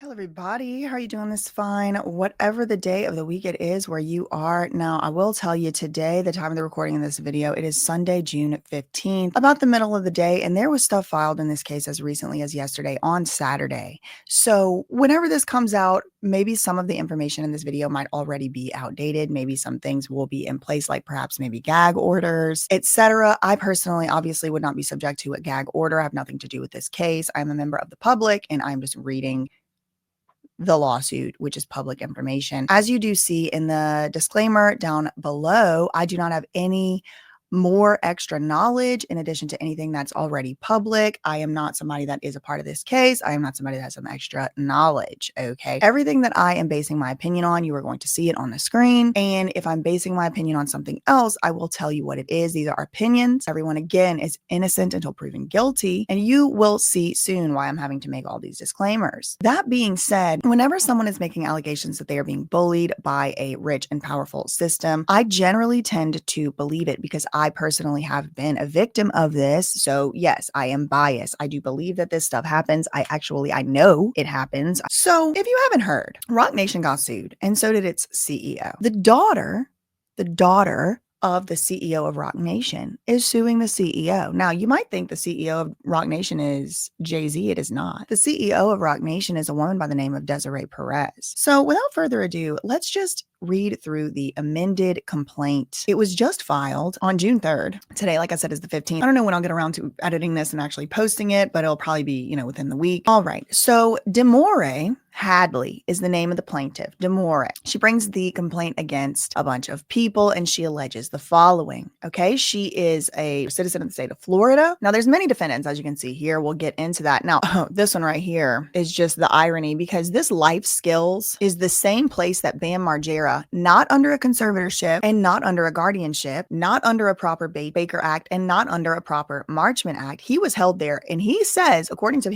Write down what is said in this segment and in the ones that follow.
Hello, everybody. How are you doing this fine? Whatever the day of the week it is where you are. Now, I will tell you today, the time of the recording of this video, it is Sunday, June 15th, about the middle of the day. And there was stuff filed in this case as recently as yesterday on Saturday. So whenever this comes out, maybe some of the information in this video might already be outdated. Maybe some things will be in place, like perhaps maybe gag orders, etc. I personally, obviously, would not be subject to a gag order. I have nothing to do with this case. I'm a member of the public and I'm just reading the lawsuit, which is public information. As you do see in the disclaimer down below, I do not have any more extra knowledge in addition to anything that's already public. I am not somebody that is a part of this case. I am not somebody that has some extra knowledge, okay? Everything that I am basing my opinion on, you are going to see it on the screen. And if I'm basing my opinion on something else, I will tell you what it is. These are opinions. Everyone, again, is innocent until proven guilty. And you will see soon why I'm having to make all these disclaimers. That being said, whenever someone is making allegations that they are being bullied by a rich and powerful system, I generally tend to believe it because I personally have been a victim of this. So yes, I am biased. I do believe that this stuff happens. I know it happens. So if you haven't heard, ROC Nation got sued and so did its CEO. The daughter of the CEO of ROC Nation is suing the CEO. Now, you might think the CEO of ROC Nation is Jay-Z. It is not. The CEO of ROC Nation is a woman by the name of Desiree Perez. So without further ado, let's just read through the amended complaint. It was just filed on June 3rd. Today, like I said, is the 15th. I don't know when I'll get around to editing this and actually posting it, but it'll probably be, within the week. All right. So Demoree Hadley is the name of the plaintiff. Demoree. She brings the complaint against a bunch of people and she alleges the following. Okay. She is a citizen of the state of Florida. Now there's many defendants, as you can see here. We'll get into that. Now, this one right here is just the irony because this Life Skills is the same place that Bam Margera, not under a conservatorship and not under a guardianship, not under a proper Baker Act and not under a proper Marchman Act. He was held there and he says, according to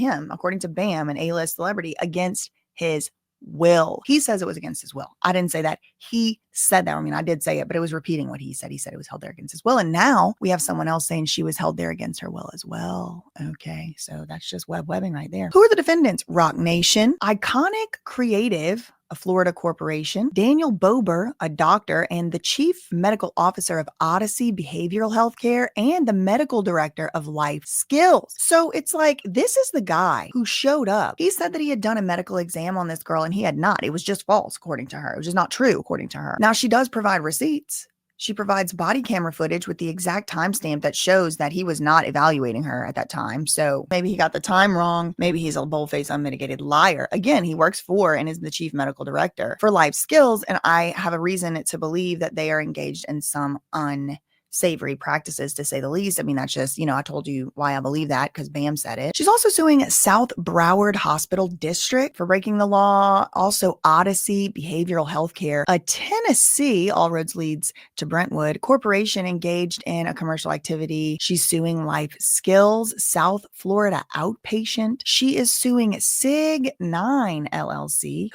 Bam, an A-list celebrity, against his will. He says it was against his will. I didn't say that. He said that. I mean, I did say it, but it was repeating what he said. He said it was held there against his will. And now we have someone else saying she was held there against her will as well. Okay. So that's just webbing right there. Who are the defendants? ROC Nation, Iconic Creative, a Florida corporation, Daniel Bober, a doctor, and the chief medical officer of Odyssey Behavioral Healthcare and the medical director of Life Skills. So it's like, this is the guy who showed up. He said that he had done a medical exam on this girl and he had not. It was just false, according to her. It was just not true, according to her. Now, she does provide receipts. She provides body camera footage with the exact timestamp that shows that he was not evaluating her at that time. So maybe he got the time wrong. Maybe he's a bold-faced, unmitigated liar. Again, he works for and is the chief medical director for Life Skills. And I have a reason to believe that they are engaged in some unsavory practices, to say the least. I mean, that's just, I told you why I believe that because Bam said it. She's also suing South Broward Hospital District for breaking the law. Also Odyssey Behavioral Healthcare, a Tennessee, all roads leads to Brentwood, corporation engaged in a commercial activity. She's suing Life Skills, South Florida Outpatient. She is suing SIG 9 LLC,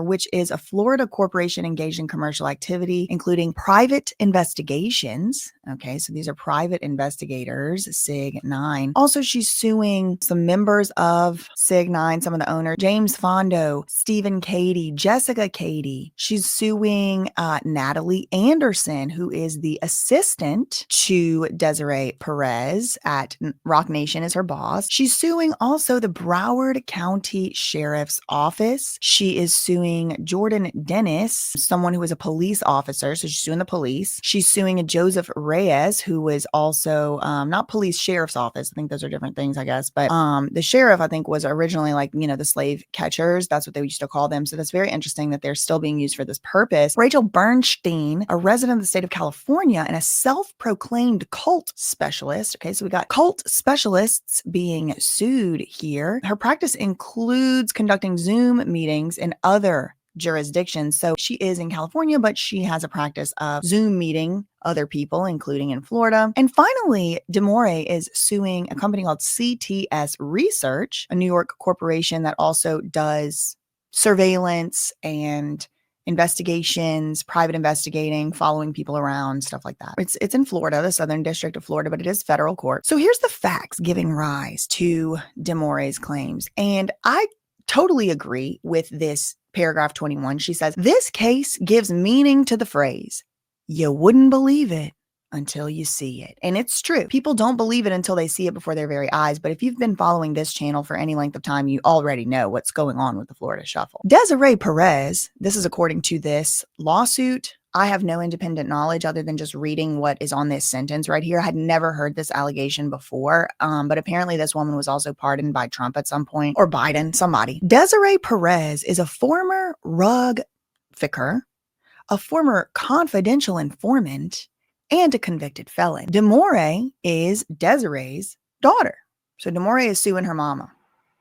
which is a Florida corporation engaged in commercial activity, including private investigations. Okay, so these are private investigators, SIG 9. Also, she's suing some members of SIG 9, some of the owners, James Fondo, Stephen Cady, Jessica Cady. She's suing Natalie Anderson, who is the assistant to Desiree Perez at ROC Nation, is her boss. She's suing also the Broward County Sheriff's Office. She is suing Jordan Dennis, someone who is a police officer, so she's suing the police. She's suing Joseph Reyes, who was also not police, sheriff's office. I think those are different things, I guess. But the sheriff, I think, was originally like, the slave catchers. That's what they used to call them. So that's very interesting that they're still being used for this purpose. Rachel Bernstein, a resident of the state of California and a self-proclaimed cult specialist. Okay, so we got cult specialists being sued here. Her practice includes conducting Zoom meetings in other jurisdictions. So she is in California, but she has a practice of Zoom meeting other people, including in Florida. And finally, Demoree is suing a company called CTS Research, a New York corporation that also does surveillance and investigations, private investigating, following people around, stuff like that. It's in Florida, the Southern District of Florida, but it is federal court. So here's the facts giving rise to Demoree's claims. And I totally agree with this paragraph 21. She says, this case gives meaning to the phrase, you wouldn't believe it until you see it. And it's true. People don't believe it until they see it before their very eyes. But if you've been following this channel for any length of time, you already know what's going on with the Florida Shuffle. Desiree Perez, this is according to this lawsuit. I have no independent knowledge other than just reading what is on this sentence right here. I had never heard this allegation before, but apparently this woman was also pardoned by Trump at some point, or Biden, somebody. Desiree Perez is a former rug ficker, a former confidential informant, and a convicted felon. Demoree is Desiree's daughter. So Demoree is suing her mama,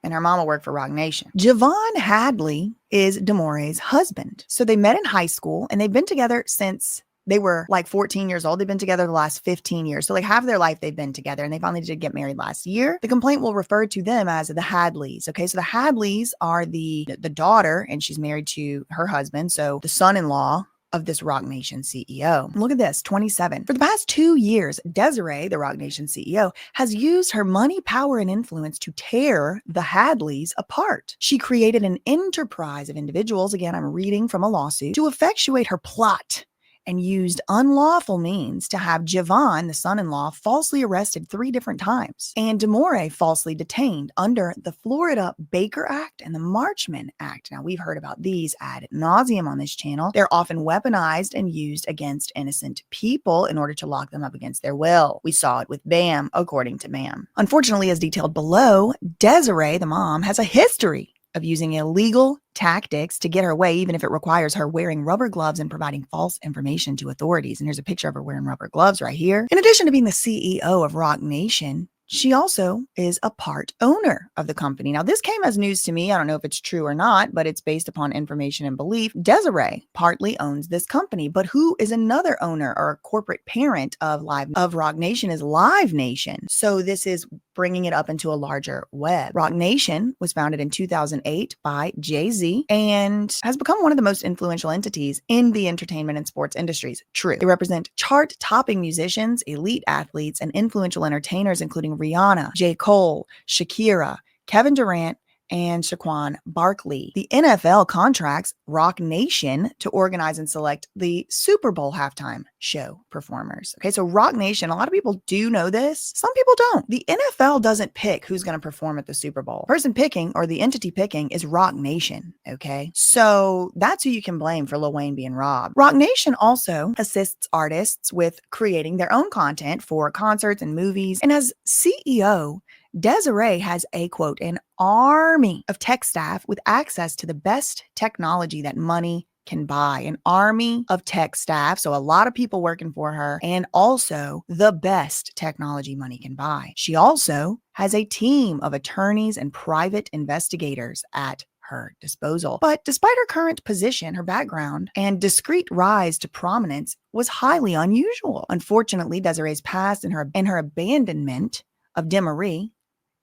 and her mama worked for ROC Nation. Javon Hadley is Demoree's husband. So they met in high school, and they've been together since they were like 14 years old. They've been together the last 15 years. So like half their life they've been together, and they finally did get married last year. The complaint will refer to them as the Hadleys. Okay, so the Hadleys are the daughter, and she's married to her husband. So the son-in-law of this ROC Nation CEO. Look at this, 27. For the past 2 years, Desiree, the ROC Nation CEO, has used her money, power, and influence to tear the Hadleys apart. She created an enterprise of individuals, again, I'm reading from a lawsuit, to effectuate her plot, and used unlawful means to have Javon, the son-in-law, falsely arrested 3 different times, and Demoree falsely detained under the Florida Baker Act and the Marchman Act. Now, we've heard about these ad nauseum on this channel. They're often weaponized and used against innocent people in order to lock them up against their will. We saw it with Bam, according to Bam. Unfortunately, as detailed below, Desiree, the mom, has a history of using illegal tactics to get her way, even if it requires her wearing rubber gloves and providing false information to authorities. And here's a picture of her wearing rubber gloves right here. In addition to being the CEO of ROC Nation, she also is a part owner of the company. Now, this came as news to me. I don't know if it's true or not, but it's based upon information and belief. Desiree partly owns this company, but who is another owner or a corporate parent of ROC Nation is Live Nation. So this is bringing it up into a larger web. ROC Nation was founded in 2008 by Jay-Z and has become one of the most influential entities in the entertainment and sports industries. True. They represent chart-topping musicians, elite athletes, and influential entertainers, including Rihanna, J. Cole, Shakira, Kevin Durant, and Shaquan Barkley. The NFL contracts ROC Nation to organize and select the Super Bowl halftime show performers. Okay, so ROC Nation, a lot of people do know this. Some people don't. The NFL doesn't pick who's going to perform at the Super Bowl. The person picking, or the entity picking, is ROC Nation. Okay, so that's who you can blame for Lil Wayne being robbed. ROC Nation also assists artists with creating their own content for concerts and movies. And as CEO, Desiree has a, quote, an army of tech staff with access to the best technology that money can buy. An army of tech staff, so a lot of people working for her, and also the best technology money can buy. She also has a team of attorneys and private investigators at her disposal. But despite her current position, her background and discreet rise to prominence was highly unusual. Unfortunately, Desiree's past and her abandonment of Demoree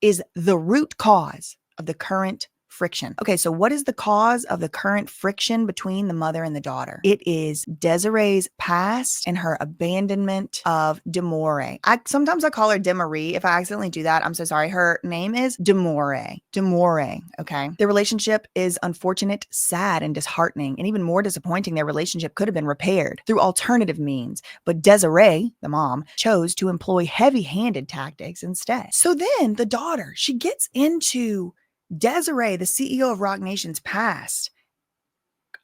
is the root cause of the current friction. Okay, so what is the cause of the current friction between the mother and the daughter? It is Desiree's past and her abandonment of Demoree. Sometimes I call her Demoree. If I accidentally do that, I'm so sorry. Her name is Demoree. Demoree, okay? Their relationship is unfortunate, sad, and disheartening. And even more disappointing, their relationship could have been repaired through alternative means. But Desiree, the mom, chose to employ heavy-handed tactics instead. So then the daughter, she gets into Desiree, the CEO of ROC Nation's past,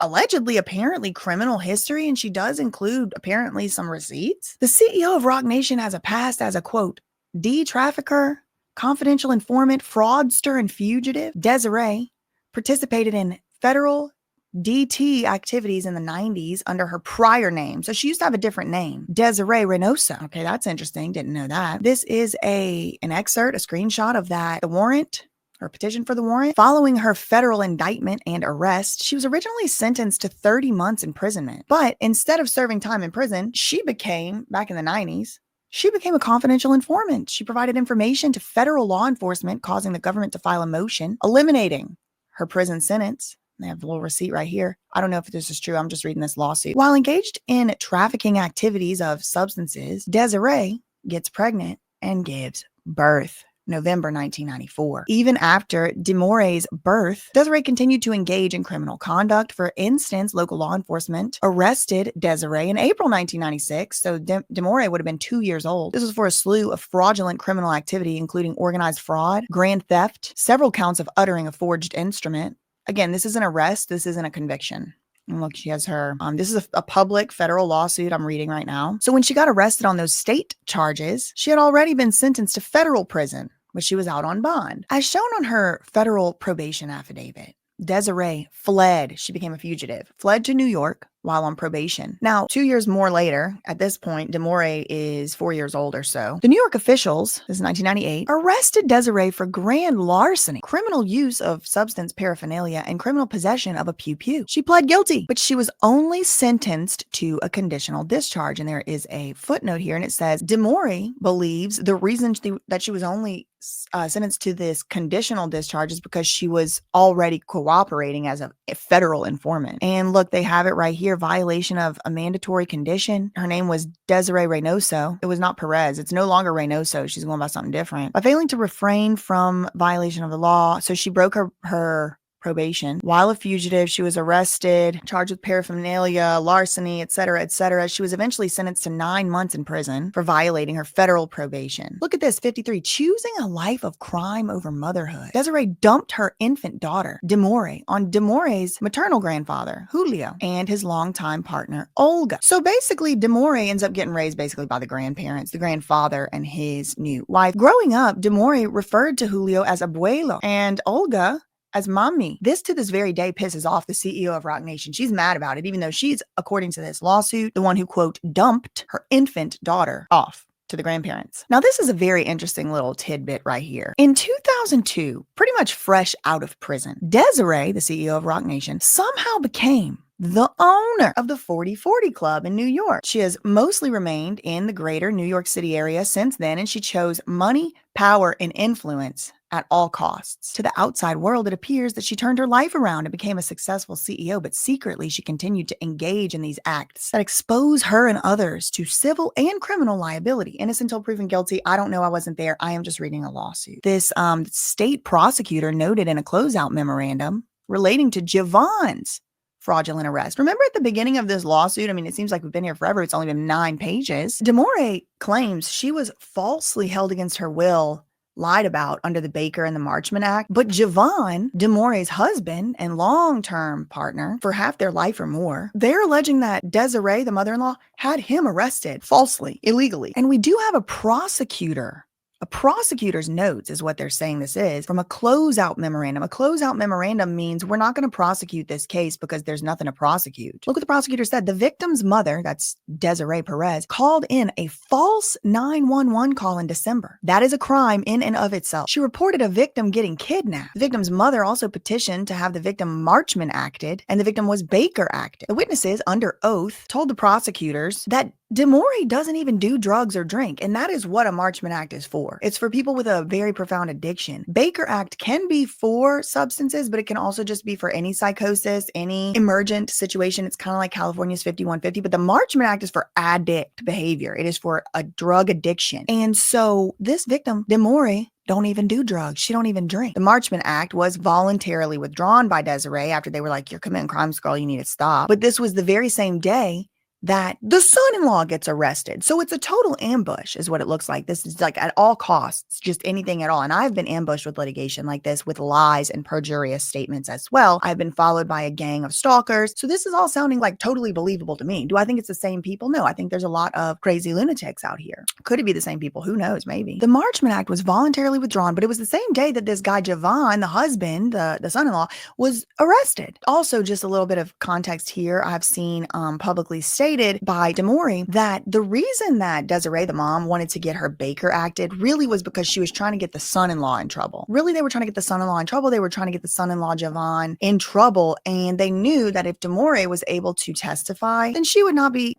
allegedly, apparently criminal history, and she does include apparently some receipts. The CEO of ROC Nation has a past as a, quote, D-trafficker, confidential informant, fraudster, and fugitive. Desiree participated in federal DT activities in the 90s under her prior name. So she used to have a different name, Desiree Reynosa. Okay, that's interesting. Didn't know that. This is an excerpt, a screenshot of the warrant, or petition for the warrant. Following her federal indictment and arrest, she was originally sentenced to 30 months imprisonment. But instead of serving time in prison, she became, back in the 90s, she became a confidential informant. She provided information to federal law enforcement, causing the government to file a motion, eliminating her prison sentence. They have a little receipt right here. I don't know if this is true. I'm just reading this lawsuit. While engaged in trafficking activities of substances, Desiree gets pregnant and gives birth. November 1994. Even after Demoree's birth, Desiree continued to engage in criminal conduct. For instance, local law enforcement arrested Desiree in April 1996, so Demoree would have been 2 years old. This was for a slew of fraudulent criminal activity, including organized fraud, grand theft, several counts of uttering a forged instrument. Again, this is an arrest. This isn't a conviction. And look, she has her, this is a public federal lawsuit I'm reading right now. So when she got arrested on those state charges, she had already been sentenced to federal prison, but she was out on bond. As shown on her federal probation affidavit, Desiree fled. She became a fugitive, fled to New York while on probation. Now, 2 years more later, at this point, Demoree is 4 years old or so. The New York officials, this is 1998, arrested Desiree for grand larceny, criminal use of substance paraphernalia, and criminal possession of a pew-pew. She pled guilty, but she was only sentenced to a conditional discharge. And there is a footnote here, and it says, Demoree believes the reason that she was only sentenced to this conditional discharge is because she was already cooperating as a federal informant. And look, they have it right here. Violation of a mandatory condition. Her name was Desiree Reynoso. It was not Perez. It's no longer Reynoso. She's going by something different. By failing to refrain from violation of the law, so she broke her probation. While a fugitive, she was arrested, charged with paraphernalia, larceny, etc., etc. She was eventually sentenced to 9 months in prison for violating her federal probation. Look at this, 53, choosing a life of crime over motherhood. Desiree dumped her infant daughter, Demoree, on Demoree's maternal grandfather, Julio, and his longtime partner, Olga. So basically, Demoree ends up getting raised basically by the grandparents, the grandfather and his new wife. Growing up, Demoree referred to Julio as abuelo and Olga as mommy. This to this very day pisses off the CEO of ROC Nation. She's mad about it, even though she's, according to this lawsuit, the one who, quote, dumped her infant daughter off to the grandparents. Now, this is a very interesting little tidbit right here. In 2002, pretty much fresh out of prison, Desiree, the CEO of ROC Nation, somehow became the owner of the 40/40 Club in New York. She has mostly remained in the greater New York City area since then, and she chose money, power, and influence at all costs. To the outside world, it appears that she turned her life around and became a successful CEO, but secretly she continued to engage in these acts that expose her and others to civil and criminal liability. Innocent until proven guilty. I don't know. I wasn't there. I am just reading a lawsuit. This state prosecutor noted in a closeout memorandum relating to Javon's fraudulent arrest. Remember at the beginning of this lawsuit, I mean, it seems like we've been here forever. It's only been 9 pages. Demoree claims she was falsely held against her will, lied about under the Baker and the Marchman Act. But Javon, Demoree's husband and long-term partner for half their life or more, they're alleging that Desiree, the mother-in-law, had him arrested falsely, illegally. And we do have a prosecutor. A prosecutor's notes is what they're saying this is from a closeout memorandum. A closeout memorandum means we're not going to prosecute this case because there's nothing to prosecute. Look what the prosecutor said. The victim's mother, that's Desiree Perez, called in a false 911 call in December. That is a crime in and of itself. She reported a victim getting kidnapped. The victim's mother also petitioned to have the victim Marchman acted, and the victim was Baker acted. The witnesses, under oath, told the prosecutors that Demoree doesn't even do drugs or drink, and that is what a Marchman Act is for. It's for people with a very profound addiction. Baker Act can be for substances, but it can also just be for any psychosis, any emergent situation. It's kind of like California's 5150, but the Marchman Act is for addict behavior. It is for a drug addiction. And so this victim, Demoree, don't even do drugs. She don't even drink. The Marchman Act was voluntarily withdrawn by Desiree after they were like, you're committing crimes, girl, you need to stop. But this was the very same day that the son-in-law gets arrested. So it's a total ambush is what it looks like. This is like at all costs, just anything at all. And I've been ambushed with litigation like this with lies and perjurious statements as well. I've been followed by a gang of stalkers. So this is all sounding like totally believable to me. Do I think it's the same people? No, I think there's a lot of crazy lunatics out here. Could it be the same people? Who knows? Maybe. The Marchman Act was voluntarily withdrawn, but it was the same day that this guy Javon, the husband, the son-in-law, was arrested. Also, just a little bit of context here. I've seen publicly stated by Demoree that the reason that Desiree, the mom, wanted to get her Baker acted really was because she was trying to get the son-in-law in trouble. Really, they were trying to get the son-in-law in trouble. They were trying to get the son-in-law Javon in trouble. And they knew that if Demoree was able to testify, then she would not be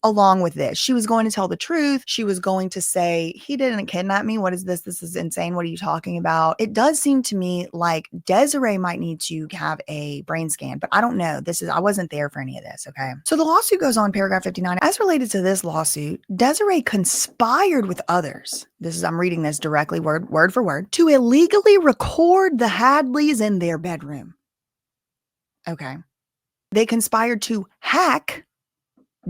along with this. She was going to tell the truth. She was going to say, he didn't kidnap me. What is this? This is insane. What are you talking about? It does seem to me like Desiree might need to have a brain scan, but I don't know. I wasn't there for any of this, okay? So the lawsuit goes on, paragraph 59. As related to this lawsuit, Desiree conspired with others. I'm reading this directly, word for word, to illegally record the Hadleys in their bedroom. Okay. They conspired to hack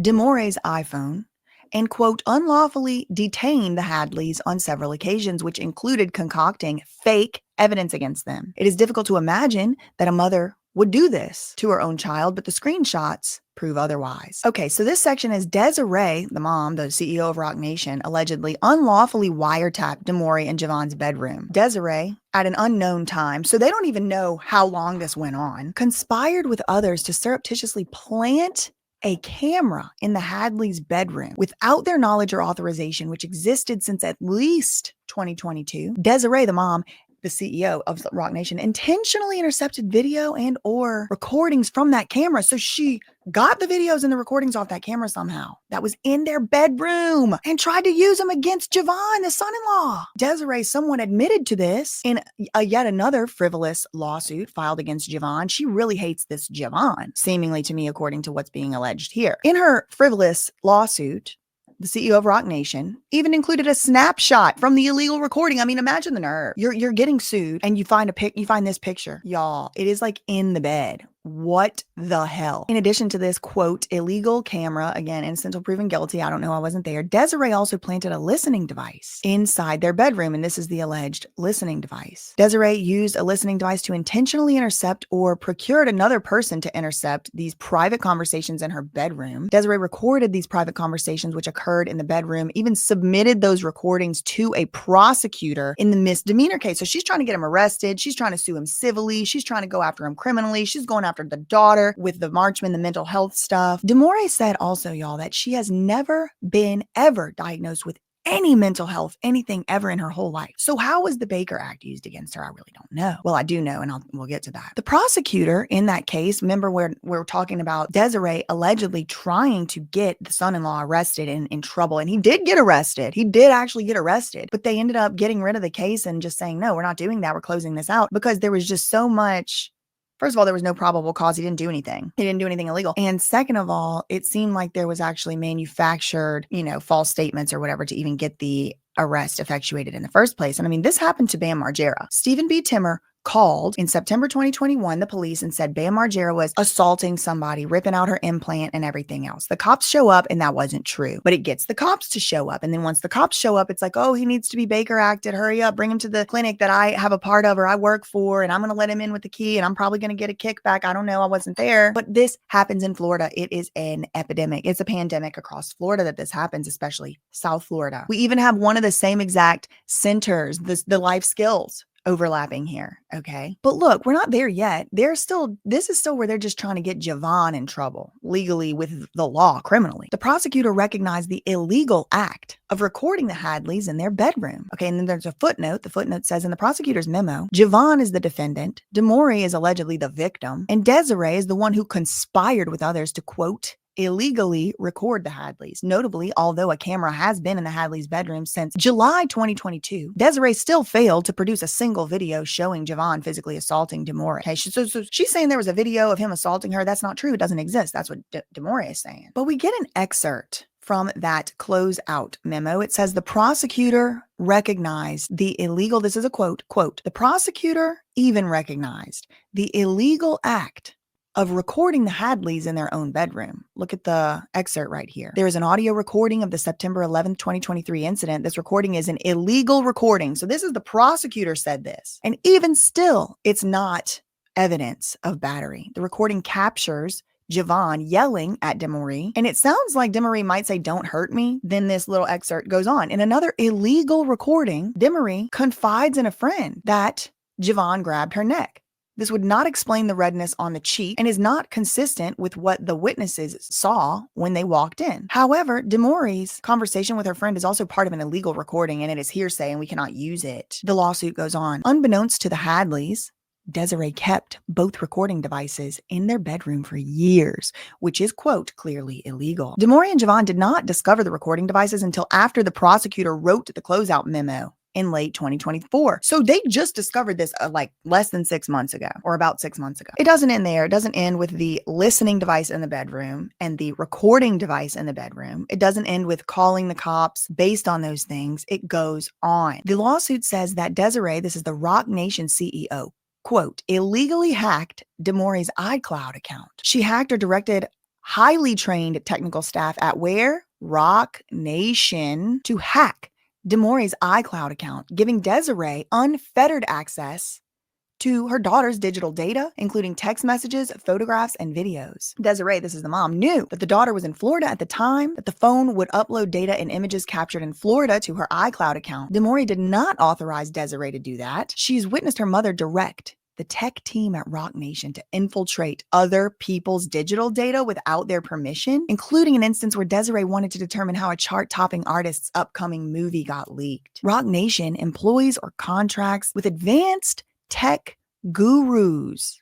Demoree's iPhone and, quote, unlawfully detain the Hadleys on several occasions, which included concocting fake evidence against them. It is difficult to imagine that a mother would do this to her own child, but the screenshots prove otherwise. Okay, so this section is Desiree, the mom, the CEO of ROC Nation, allegedly unlawfully wiretapped Demoree and Javon's bedroom. Desiree, at an unknown time, so they don't even know how long this went on, conspired with others to surreptitiously plant a camera in the Hadleys' bedroom without their knowledge or authorization, which existed since at least 2022. Desiree, the mom, the CEO of ROC Nation, intentionally intercepted video and or recordings from that camera. So she got the videos and the recordings off that camera somehow that was in their bedroom and tried to use them against Javon, the son-in-law. Desiree somewhat admitted to this in yet another frivolous lawsuit filed against Javon. She really hates this Javon, seemingly to me, according to what's being alleged here. In her frivolous lawsuit, the CEO of ROC Nation even included a snapshot from the illegal recording. I mean, imagine the nerve. You're getting sued and you find this picture. Y'all, it is like in the bed. What the hell? In addition to this, quote, illegal camera, again, innocent until proven guilty. I don't know. I wasn't there. Desiree also planted a listening device inside their bedroom, and this is the alleged listening device. Desiree used a listening device to intentionally intercept or procured another person to intercept these private conversations in her bedroom. Desiree recorded these private conversations, which occurred in the bedroom, even submitted those recordings to a prosecutor in the misdemeanor case. So she's trying to get him arrested. She's trying to sue him civilly. She's trying to go after him criminally. She's going after the daughter with the Marchman, the mental health stuff. Demoree said also, y'all, that she has never been ever diagnosed with any mental health, anything ever in her whole life. So how was the Baker Act used against her? I really don't know. Well, I do know, and we'll get to that. The prosecutor in that case, remember where we're talking about Desiree allegedly trying to get the son-in-law arrested and in trouble, and he did get arrested. He did actually get arrested, but they ended up getting rid of the case and just saying, no, we're not doing that. We're closing this out because there was just so much. First of all, there was no probable cause. He didn't do anything. He didn't do anything illegal. And second of all, it seemed like there was actually manufactured, false statements or whatever to even get the arrest effectuated in the first place. And I mean, this happened to Bam Margera. Stephen B. Timmer called in September 2021, the police, and said Bam Margera was assaulting somebody, ripping out her implant and everything else. The cops show up and that wasn't true, but it gets the cops to show up. And then once the cops show up, it's like, oh, he needs to be Baker acted. Hurry up, bring him to the clinic that I have a part of or I work for, and I'm going to let him in with the key and I'm probably going to get a kickback. I don't know. I wasn't there. But this happens in Florida. It is an epidemic. It's a pandemic across Florida that this happens, especially South Florida. We even have one of the same exact centers, the life skills overlapping here. Okay. But look, we're not there yet. This is still where they're just trying to get Javon in trouble legally with the law, criminally. The prosecutor recognized the illegal act of recording the Hadleys in their bedroom. Okay. And then there's a footnote. The footnote says in the prosecutor's memo, Javon is the defendant, Demoree is allegedly the victim, and Desiree is the one who conspired with others to, quote, illegally record the Hadleys. Notably, although a camera has been in the Hadleys' bedroom since July 2022, Desiree still failed to produce a single video showing Javon physically assaulting Demoree. Okay, so she's saying there was a video of him assaulting her. That's not true. It doesn't exist. That's what Demoree is saying. But we get an excerpt from that closeout memo. It says the prosecutor recognized the illegal, this is a quote, the prosecutor even recognized the illegal act of recording the Hadleys in their own bedroom. Look at the excerpt right here. There is an audio recording of the September 11th, 2023 incident. This recording is an illegal recording. So this is the prosecutor said this. And even still, it's not evidence of battery. The recording captures Javon yelling at Demoree, and it sounds like Demoree might say, "Don't hurt me." Then this little excerpt goes on. In another illegal recording, Demoree confides in a friend that Javon grabbed her neck. This would not explain the redness on the cheek and is not consistent with what the witnesses saw when they walked in. However, Demoree's conversation with her friend is also part of an illegal recording, and it is hearsay and we cannot use it. The lawsuit goes on. Unbeknownst to the Hadleys, Desiree kept both recording devices in their bedroom for years, which is, quote, clearly illegal. Demoree and Javon did not discover the recording devices until after the prosecutor wrote the closeout memo in late 2024. So they just discovered this like less than 6 months ago, or about 6 months ago. It doesn't end there. It doesn't end with the listening device in the bedroom and the recording device in the bedroom. It doesn't end with calling the cops based on those things. It goes on. The lawsuit says that Desiree, this is the ROC Nation CEO, quote, illegally hacked Demoree's iCloud account. She hacked or directed highly trained technical staff at where? ROC Nation to hack Demoree's iCloud account, giving Desiree unfettered access to her daughter's digital data, including text messages, photographs, and videos. Desiree, this is the mom, knew that the daughter was in Florida at the time, that the phone would upload data and images captured in Florida to her iCloud account. Demoree did not authorize Desiree to do that. She's witnessed her mother direct the tech team at ROC Nation to infiltrate other people's digital data without their permission, including an instance where Desiree wanted to determine how a chart-topping artist's upcoming movie got leaked. ROC Nation employs or contracts with advanced tech gurus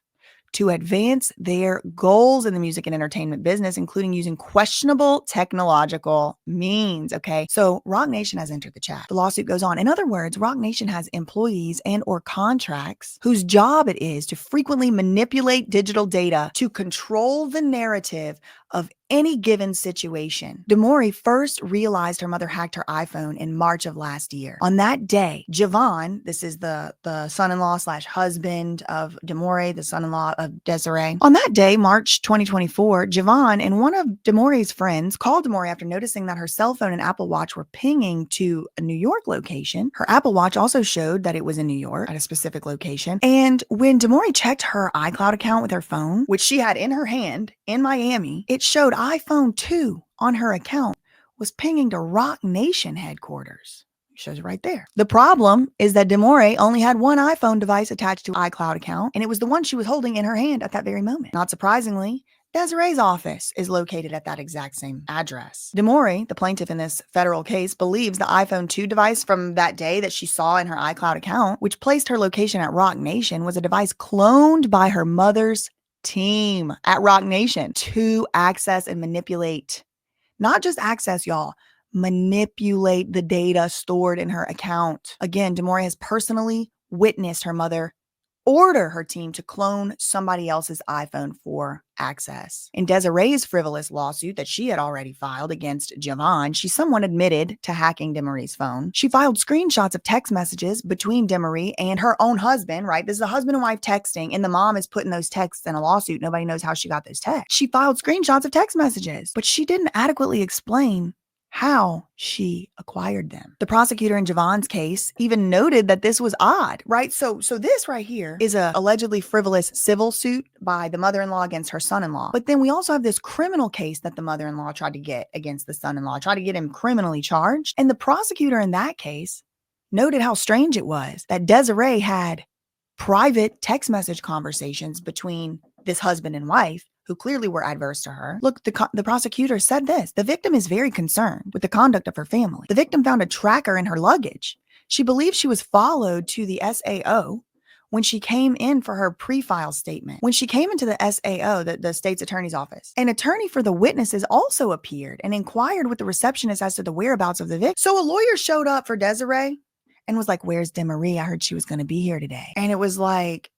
to advance their goals in the music and entertainment business, including using questionable technological means, okay? So ROC Nation has entered the chat. The lawsuit goes on. In other words, ROC Nation has employees and or contracts whose job it is to frequently manipulate digital data to control the narrative of any given situation. Demoree first realized her mother hacked her iPhone in March of last year. On that day, Javon, this is the son-in-law slash husband of Demoree, the son-in-law of Desiree. On that day, March 2024, Javon and one of Demoree's friends called Demoree after noticing that her cell phone and Apple Watch were pinging to a New York location. Her Apple Watch also showed that it was in New York at a specific location. And when Demoree checked her iCloud account with her phone, which she had in her hand in Miami, it showed iPhone 2 on her account was pinging to ROC Nation headquarters. It shows it right there. The problem is that Demoree only had one iPhone device attached to an iCloud account, and it was the one she was holding in her hand at that very moment. Not surprisingly, Desiree's office is located at that exact same address. Demoree, the plaintiff in this federal case, believes the iPhone 2 device from that day that she saw in her iCloud account, which placed her location at ROC Nation, was a device cloned by her mother's team at ROC Nation to access and manipulate, not just access, y'all, manipulate the data stored in her account. Again, Demoree has personally witnessed her mother order her team to clone somebody else's iPhone for access. In Desiree's frivolous lawsuit that she had already filed against Javon, she somewhat admitted to hacking Demoree's phone. She filed screenshots of text messages between Demoree and her own husband, right? This is a husband and wife texting, and the mom is putting those texts in a lawsuit. Nobody knows how she got those texts. She filed screenshots of text messages, but she didn't adequately explain how she acquired them. The prosecutor in Javon's case even noted that this was odd, right? So this right here is a allegedly frivolous civil suit by the mother-in-law against her son-in-law. But then we also have this criminal case that the mother-in-law tried to get against the son-in-law, tried to get him criminally charged. And the prosecutor in that case noted how strange it was that Desiree had private text message conversations between this husband and wife who clearly were adverse to her. Look, the prosecutor said this: the victim is very concerned with the conduct of her family. The victim found a tracker in her luggage. She believes she was followed to the SAO when she came in for her pre-file statement. When she came into the SAO, the state's attorney's office, an attorney for the witnesses also appeared and inquired with the receptionist as to the whereabouts of the victim. So a lawyer showed up for Desiree and was like, "Where's Demoree? I heard she was going to be here today." And it was like,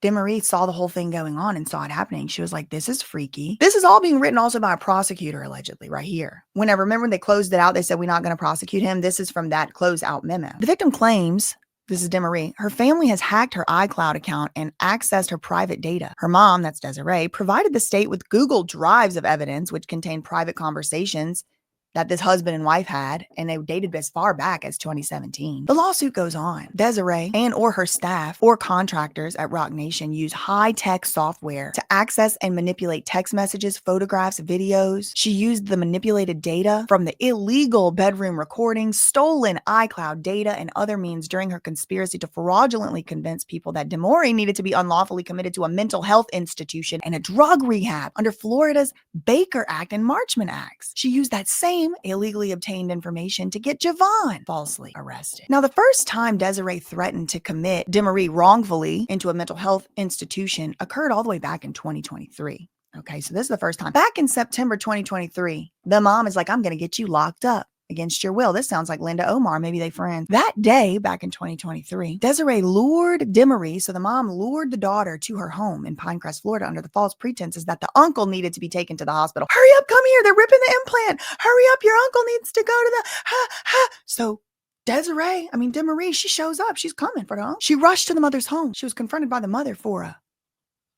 Demoree saw the whole thing going on and saw it happening. She was like, this is freaky. This is all being written also by a prosecutor, allegedly, right here. Remember when they closed it out, they said, we're not going to prosecute him. This is from that closeout memo. The victim claims, this is Demoree, her family has hacked her iCloud account and accessed her private data. Her mom, that's Desiree, provided the state with Google Drives of evidence, which contained private conversations that this husband and wife had, and they dated as far back as 2017. The lawsuit goes on. Desiree and or her staff or contractors at ROC Nation use high-tech software to access and manipulate text messages, photographs, videos. She used the manipulated data from the illegal bedroom recordings, stolen iCloud data, and other means during her conspiracy to fraudulently convince people that Demoree needed to be unlawfully committed to a mental health institution and a drug rehab under Florida's Baker Act and Marchman Acts. She used that same same illegally obtained information to get Javon falsely arrested. Now, the first time Desiree threatened to commit Demoree wrongfully into a mental health institution occurred all the way back in 2023. Okay, so this is the first time. Back in September 2023, the mom is like, I'm going to get you locked up against your will. This sounds like Linda Omar. Maybe they friends. That day, back in 2023, Desiree lured Demoree, so the mom lured the daughter to her home in Pinecrest, Florida, under the false pretenses that the uncle needed to be taken to the hospital. Hurry up, come here. They're ripping the implant. Hurry up, your uncle needs to go to the So Demoree, she shows up. She's coming for the home. She rushed to the mother's home. She was confronted by the mother for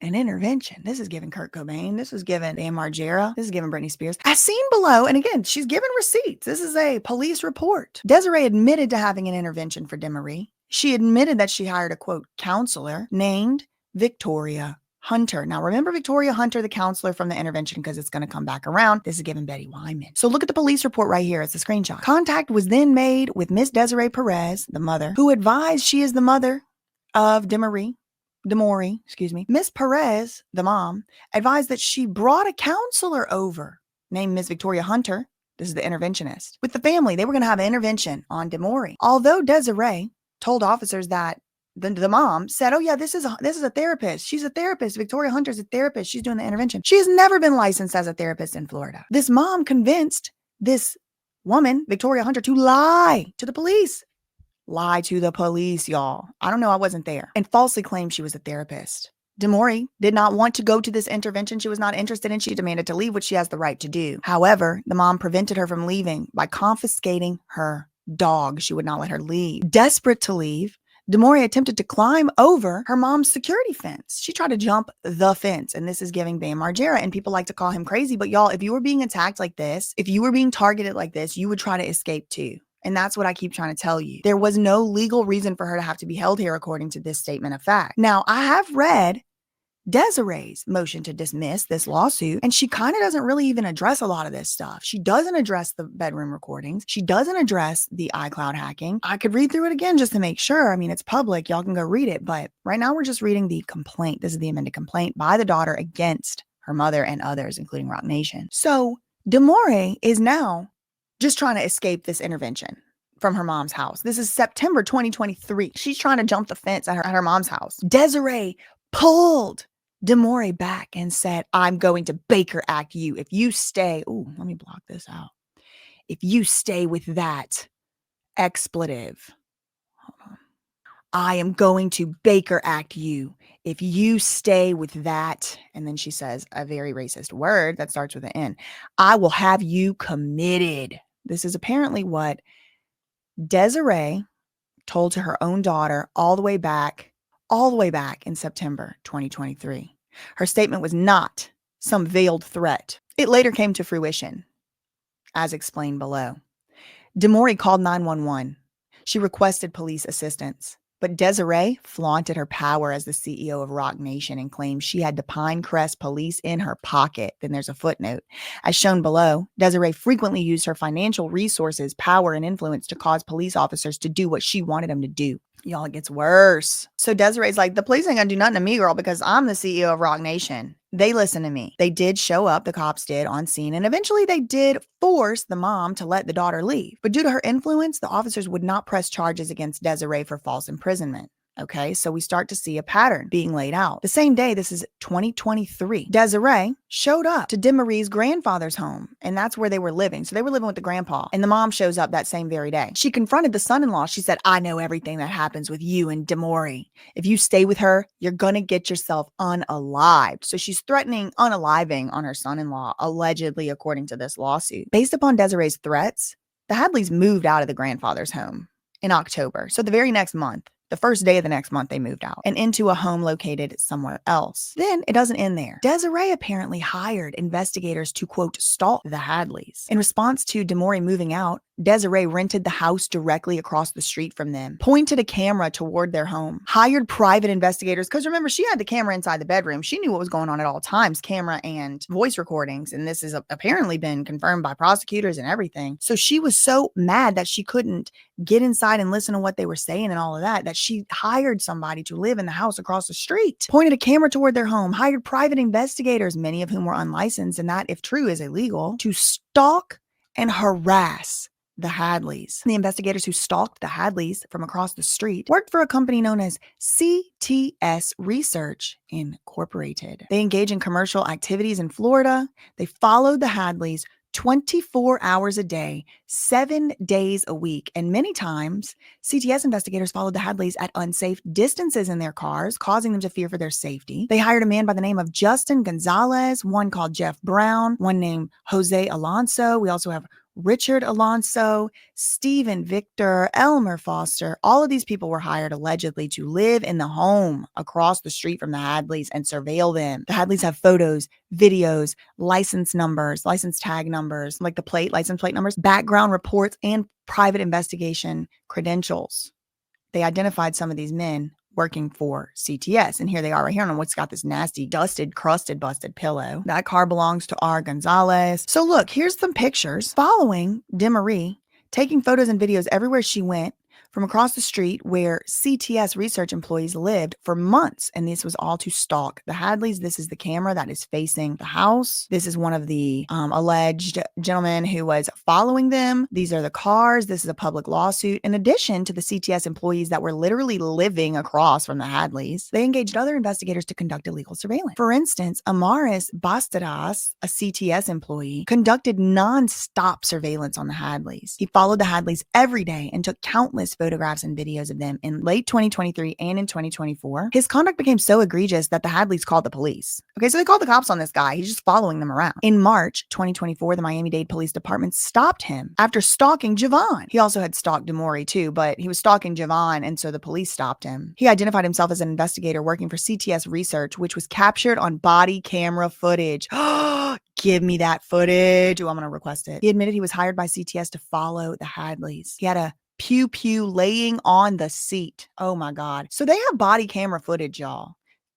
an intervention. This is giving Kurt Cobain. This is giving Bam Margera. This is giving Britney Spears. As seen below, and again, she's given receipts. This is a police report. Desiree admitted to having an intervention for Demoree. She admitted that she hired a, quote, counselor named Victoria Hunter. Now, remember Victoria Hunter, the counselor from the intervention, because it's going to come back around. This is given Betty Wyman. So look at the police report right here. It's a screenshot. Contact was then made with Miss Desiree Perez, the mother, who advised she is the mother of Demoree. Miss Perez, the mom, advised that she brought a counselor over named Miss Victoria Hunter. This is the interventionist. With the family, they were going to have an intervention on Demoree. Although Desiree told officers that the mom said, oh yeah, this is a therapist. She's a therapist. Victoria Hunter's a therapist. She's doing the intervention. She has never been licensed as a therapist in Florida. This mom convinced this woman, Victoria Hunter, to lie to the police. Lie to the police, y'all. I don't know. I wasn't there. And falsely claimed she was a therapist. Demoree did not want to go to this intervention she was not interested in. She demanded to leave, which she has the right to do. However, the mom prevented her from leaving by confiscating her dog. She would not let her leave. Desperate to leave, Demoree attempted to climb over her mom's security fence. She tried to jump the fence, and this is giving Bam Margera, and people like to call him crazy. But y'all, if you were being attacked like this, if you were being targeted like this, you would try to escape too. And that's what I keep trying to tell you. There was no legal reason for her to have to be held here according to this statement of fact. Now, I have read Desiree's motion to dismiss this lawsuit, and she kind of doesn't really even address a lot of this stuff. She doesn't address the bedroom recordings. She doesn't address the iCloud hacking. I could read through it again just to make sure. I mean, it's public. Y'all can go read it. But right now we're just reading the complaint. This is the amended complaint by the daughter against her mother and others, including ROC Nation. So Demoree is now just trying to escape this intervention from her mom's house. This is September 2023. She's trying to jump the fence at her mom's house. Desiree pulled Demoree back and said, I'm going to Baker Act you. If you stay, let me block this out. If you stay with that expletive, hold on. I am going to Baker Act you. If you stay with that, and then she says a very racist word that starts with an N, I will have you committed. This is apparently what Desiree told to her own daughter all the way back in September 2023. Her statement was not some veiled threat. It later came to fruition, as explained below. Demoree called 911. She requested police assistance. But Desiree flaunted her power as the CEO of ROC Nation and claimed she had the Pinecrest police in her pocket. Then there's a footnote. As shown below, Desiree frequently used her financial resources, power, and influence to cause police officers to do what she wanted them to do. Y'all, it gets worse. So Desiree's like, the police ain't gonna do nothing to me, girl, because I'm the CEO of ROC Nation. They listen to me. They did show up, the cops did, on scene, and eventually they did force the mom to let the daughter leave. But due to her influence, the officers would not press charges against Desiree for false imprisonment. Okay, so we start to see a pattern being laid out. The same day, this is 2023, Desiree showed up to Demoree's grandfather's home, and that's where they were living. So they were living with the grandpa, and the mom shows up that same very day. She confronted the son-in-law. She said, I know everything that happens with you and Demoree. If you stay with her, you're going to get yourself unalived. So she's threatening unaliving on her son-in-law, allegedly, according to this lawsuit. Based upon Desiree's threats, the Hadleys moved out of the grandfather's home in October. So the very next month, the first day of the next month, they moved out and into a home located somewhere else. Then it doesn't end there. Desiree apparently hired investigators to, quote, stalk the Hadleys. In response to Demoree moving out, Desiree rented the house directly across the street from them, pointed a camera toward their home, hired private investigators, because remember, she had the camera inside the bedroom. She knew what was going on at all times, camera and voice recordings, and this has apparently been confirmed by prosecutors and everything. So she was so mad that she couldn't get inside and listen to what they were saying and all of that, that she hired somebody to live in the house across the street, pointed a camera toward their home, hired private investigators, many of whom were unlicensed, and that, if true, is illegal, to stalk and harass the Hadleys. The investigators who stalked the Hadleys from across the street worked for a company known as CTS Research Incorporated. They engage in commercial activities in Florida. They followed the Hadleys 24 hours a day, 7 days a week. And many times, CTS investigators followed the Hadleys at unsafe distances in their cars, causing them to fear for their safety. They hired a man by the name of Justin Gonzalez, one called Jeff Brown, one named Jose Alonso. We also have Richard Alonso, Stephen Victor, Elmer Foster. All of these people were hired allegedly to live in the home across the street from the Hadleys and surveil them. The Hadleys have photos, videos, license numbers, license tag numbers, like the license plate numbers, background reports, and private investigation credentials. They identified some of these men working for CTS. And here they are right here on what's got this nasty, dusted, crusted, busted pillow. That car belongs to R. Gonzalez. So look, here's some pictures following Demoree, taking photos and videos everywhere she went from across the street where CTS research employees lived for months. And this was all to stalk the Hadleys. This is the camera that is facing the house. This is one of the alleged gentlemen who was following them. These are the cars. This is a public lawsuit. In addition to the CTS employees that were literally living across from the Hadleys, they engaged other investigators to conduct illegal surveillance. For instance, Amaris Bastadas, a CTS employee, conducted non-stop surveillance on the Hadleys. He followed the Hadleys every day and took countless photographs and videos of them in late 2023 and in 2024. His conduct became so egregious that the Hadleys called the police. Okay, so they called the cops on this guy. He's just following them around. In March 2024, the Miami-Dade Police Department stopped him after stalking Javon. He also had stalked Demoree too, but he was stalking Javon, and so the police stopped him. He identified himself as an investigator working for CTS Research, which was captured on body camera footage. Give me that footage. Oh, I'm going to request it. He admitted he was hired by CTS to follow the Hadleys. He had a pew laying on the seat. Oh my God. So they have body camera footage, y'all.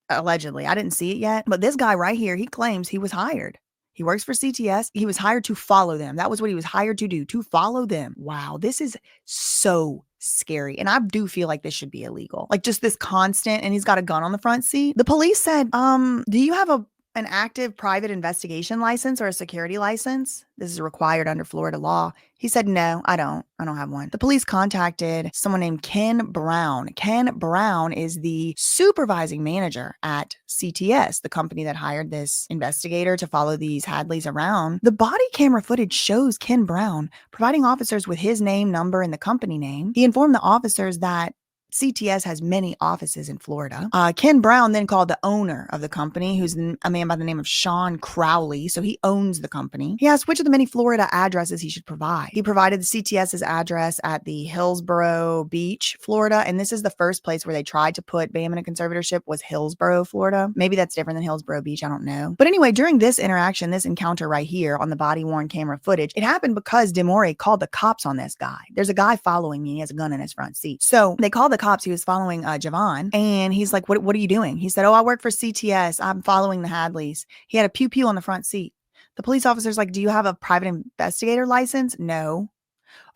Allegedly. I didn't see it yet, but this guy right here, he claims he was hired. He works for CTS. He was hired to follow them. That was what he was hired to do, to follow them. Wow. This is so scary. And I do feel like this should be illegal. Like just this constant, and he's got a gun on the front seat. The police said, do you have an active private investigation license or a security license? This is required under Florida law. He said, no, I don't have one. The police contacted someone named Ken Brown. Ken Brown is the supervising manager at CTS, the company that hired this investigator to follow these Hadleys around. The body camera footage shows Ken Brown providing officers with his name, number, and the company name. He informed the officers that CTS has many offices in Florida. Ken Brown then called the owner of the company, who's a man by the name of Sean Crowley. So he owns the company. He asked which of the many Florida addresses he should provide. He provided the CTS's address at the Hillsborough Beach, Florida. And this is the first place where they tried to put Bam in a conservatorship was Hillsborough, Florida. Maybe that's different than Hillsborough Beach. I don't know. But anyway, during this interaction, this encounter right here on the body-worn camera footage, it happened because Demoree called the cops on this guy. There's a guy following me. He has a gun in his front seat. So they called the cops. He was following Javon, and he's like, what are you doing? He said, oh, I work for CTS. I'm following the Hadleys. He had a pew on the front seat. The police officer's like, do you have a private investigator license? No.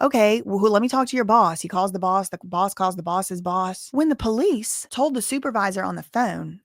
Okay, well, let me talk to your boss. He calls the boss calls the boss's boss. When the police told the supervisor on the phone,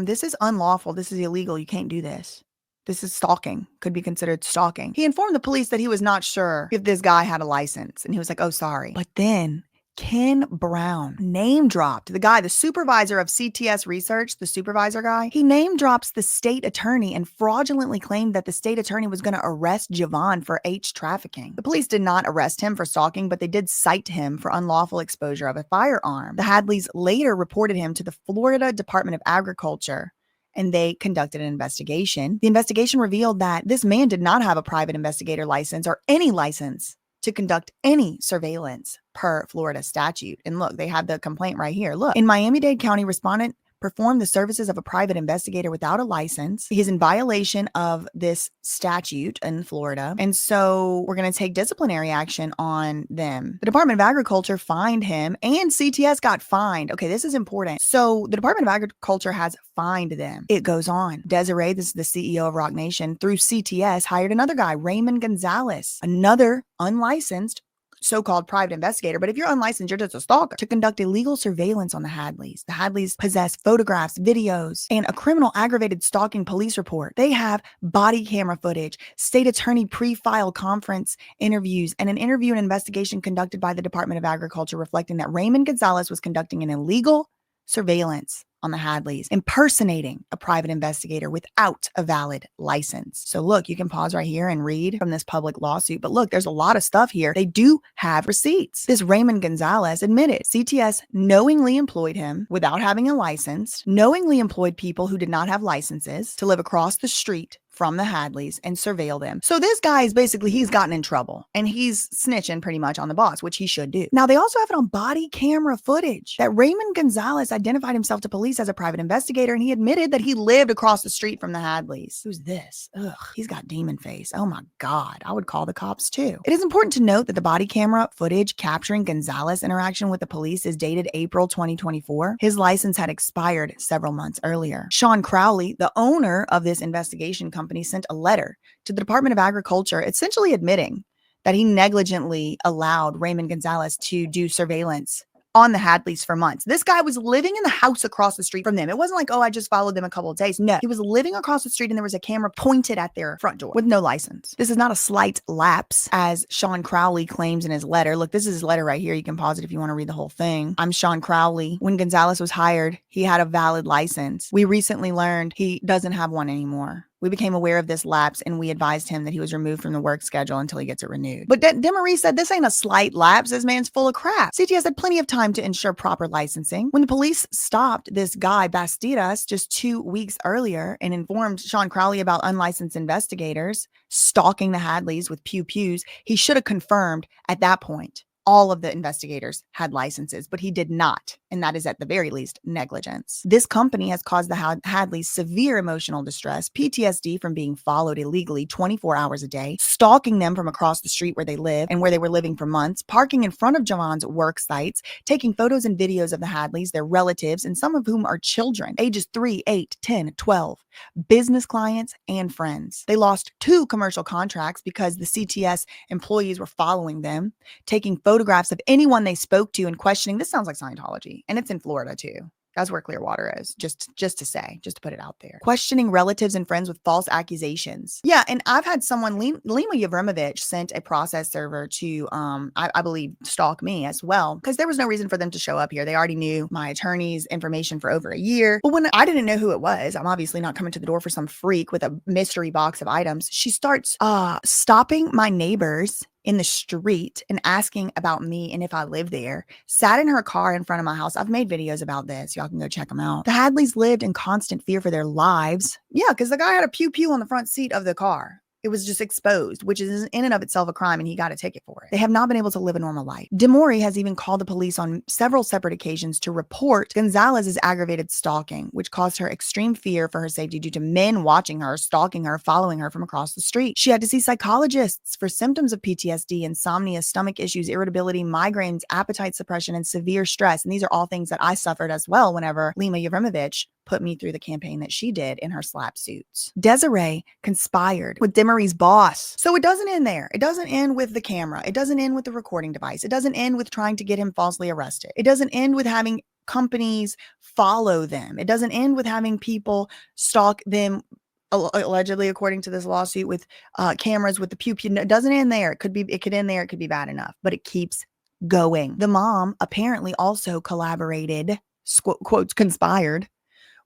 this is unlawful. This is illegal. You can't do this. This is stalking, could be considered stalking. He informed the police that he was not sure if this guy had a license. And he was like, oh, sorry. But then Ken Brown name dropped the supervisor of CTS Research, the supervisor guy. He name drops the state attorney and fraudulently claimed that the state attorney was going to arrest Javon for H trafficking. The police did not arrest him for stalking, but they did cite him for unlawful exposure of a firearm. The Hadleys later reported him to the Florida Department of Agriculture, and they conducted an investigation. The investigation revealed that this man did not have a private investigator license or any license to conduct any surveillance per Florida statute. And look, they have the complaint right here. Look, in Miami-Dade County, respondent performed the services of a private investigator without a license. He's in violation of this statute in Florida. And so we're going to take disciplinary action on them. The Department of Agriculture fined him, and CTS got fined. Okay, this is important. So the Department of Agriculture has fined them. It goes on. Desiree, this is the CEO of ROC Nation, through CTS, hired another guy, Raymond Gonzalez, another unlicensed so-called private investigator, but if you're unlicensed, you're just a stalker, to conduct illegal surveillance on the Hadleys. The Hadleys possess photographs, videos, and a criminal aggravated stalking police report. They have body camera footage, state attorney pre-file conference interviews, and an interview and investigation conducted by the Department of Agriculture reflecting that Raymond Gonzalez was conducting an illegal surveillance on the Hadleys, impersonating a private investigator without a valid license. So look, you can pause right here and read from this public lawsuit, but look, there's a lot of stuff here. They do have receipts. This Raymond Gonzalez admitted CTS knowingly employed him without having a license, knowingly employed people who did not have licenses to live across the street from the Hadleys and surveil them. So this guy is basically, he's gotten in trouble and he's snitching pretty much on the boss, which he should do. Now, they also have it on body camera footage that Raymond Gonzalez identified himself to police as a private investigator, and he admitted that he lived across the street from the Hadleys. Who's this? Ugh, he's got demon face. Oh my God, I would call the cops too. It is important to note that the body camera footage capturing Gonzalez' interaction with the police is dated April 2024. His license had expired several months earlier. Sean Crowley, the owner of this investigation company, sent a letter to the Department of Agriculture essentially admitting that he negligently allowed Raymond Gonzalez to do surveillance on the Hadleys for months. This guy was living in the house across the street from them. It wasn't like, oh, I just followed them a couple of days. No, he was living across the street and there was a camera pointed at their front door with no license. This is not a slight lapse, as Sean Crowley claims in his letter. Look, this is his letter right here. You can pause it if you want to read the whole thing. I'm Sean Crowley. When Gonzalez was hired, he had a valid license. We recently learned he doesn't have one anymore. We became aware of this lapse and we advised him that he was removed from the work schedule until he gets it renewed. But Demoree said this ain't a slight lapse. This man's full of crap. CTS had plenty of time to ensure proper licensing. When the police stopped this guy, Bastidas, just 2 weeks earlier and informed Sean Crowley about unlicensed investigators stalking the Hadleys with pew-pews, he should have confirmed at that point all of the investigators had licenses, but he did not. And that is at the very least negligence. This company has caused the Hadleys severe emotional distress, PTSD from being followed illegally 24 hours a day, stalking them from across the street where they live and where they were living for months, parking in front of Javon's work sites, taking photos and videos of the Hadleys, their relatives, and some of whom are children, ages 3, 8, 10, 12, business clients, and friends. They lost 2 commercial contracts because the CTS employees were following them, taking photographs of anyone they spoke to and questioning. This sounds like Scientology. And it's in Florida too. That's where Clearwater is, just to put it out there. Questioning relatives and friends with false accusations. Yeah, and I've had someone, Lima Yevrimovich, sent a process server to, I believe, stalk me as well, because there was no reason for them to show up here. They already knew my attorney's information for over a year. But when I didn't know who it was, I'm obviously not coming to the door for some freak with a mystery box of items. She starts stopping my neighbors in the street and asking about me and if I live there, sat in her car in front of my house. I've made videos about this. Y'all can go check them out. The Hadleys lived in constant fear for their lives. Yeah, because the guy had a pew-pew on the front seat of the car. It was just exposed, which is in and of itself a crime, and he got a ticket for it. They have not been able to live a normal life. Demoree has even called the police on several separate occasions to report Gonzalez's aggravated stalking, which caused her extreme fear for her safety due to men watching her, stalking her, following her from across the street. She had to see psychologists for symptoms of PTSD, insomnia, stomach issues, irritability, migraines, appetite suppression, and severe stress. And these are all things that I suffered as well whenever Lima Yevrimovich put me through the campaign that she did in her slap suits. Desiree conspired with Demoree's boss. So it doesn't end there. It doesn't end with the camera. It doesn't end with the recording device. It doesn't end with trying to get him falsely arrested. It doesn't end with having companies follow them. It doesn't end with having people stalk them, allegedly, according to this lawsuit, with cameras with the pew-pew. It doesn't end there. It could end there. It could be bad enough, but it keeps going. The mom apparently also collaborated, quotes, conspired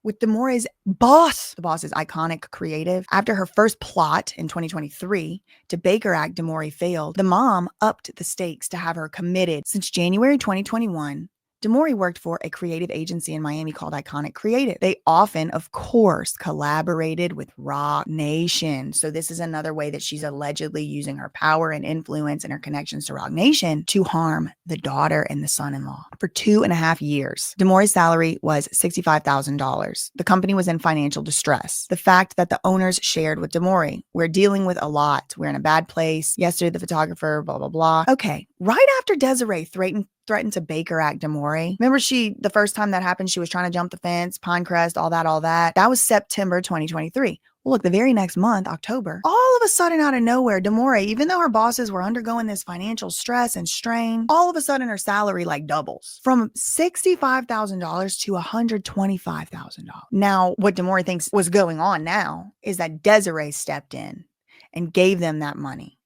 with Demoree's boss. The boss is Iconic Creative. After her first plot in 2023 to Baker Act Demoree failed, the mom upped the stakes to have her committed. Since January 2021, Demoree worked for a creative agency in Miami called Iconic Creative. They often, of course, collaborated with ROC Nation. So this is another way that she's allegedly using her power and influence and her connections to ROC Nation to harm the daughter and the son-in-law. For 2.5 years, Demoree's salary was $65,000. The company was in financial distress. The fact that the owners shared with Demoree, we're dealing with a lot. We're in a bad place. Yesterday, the photographer, blah, blah, blah. Okay, right after Desiree threatened to Baker Act Demoree. Remember the first time that happened, she was trying to jump the fence, Pinecrest, all that. That was September 2023. Well, look, the very next month, October, all of a sudden out of nowhere, Demoree, even though her bosses were undergoing this financial stress and strain, all of a sudden her salary like doubles from $65,000 to $125,000. Now, what Demoree thinks was going on now is that Desiree stepped in and gave them that money,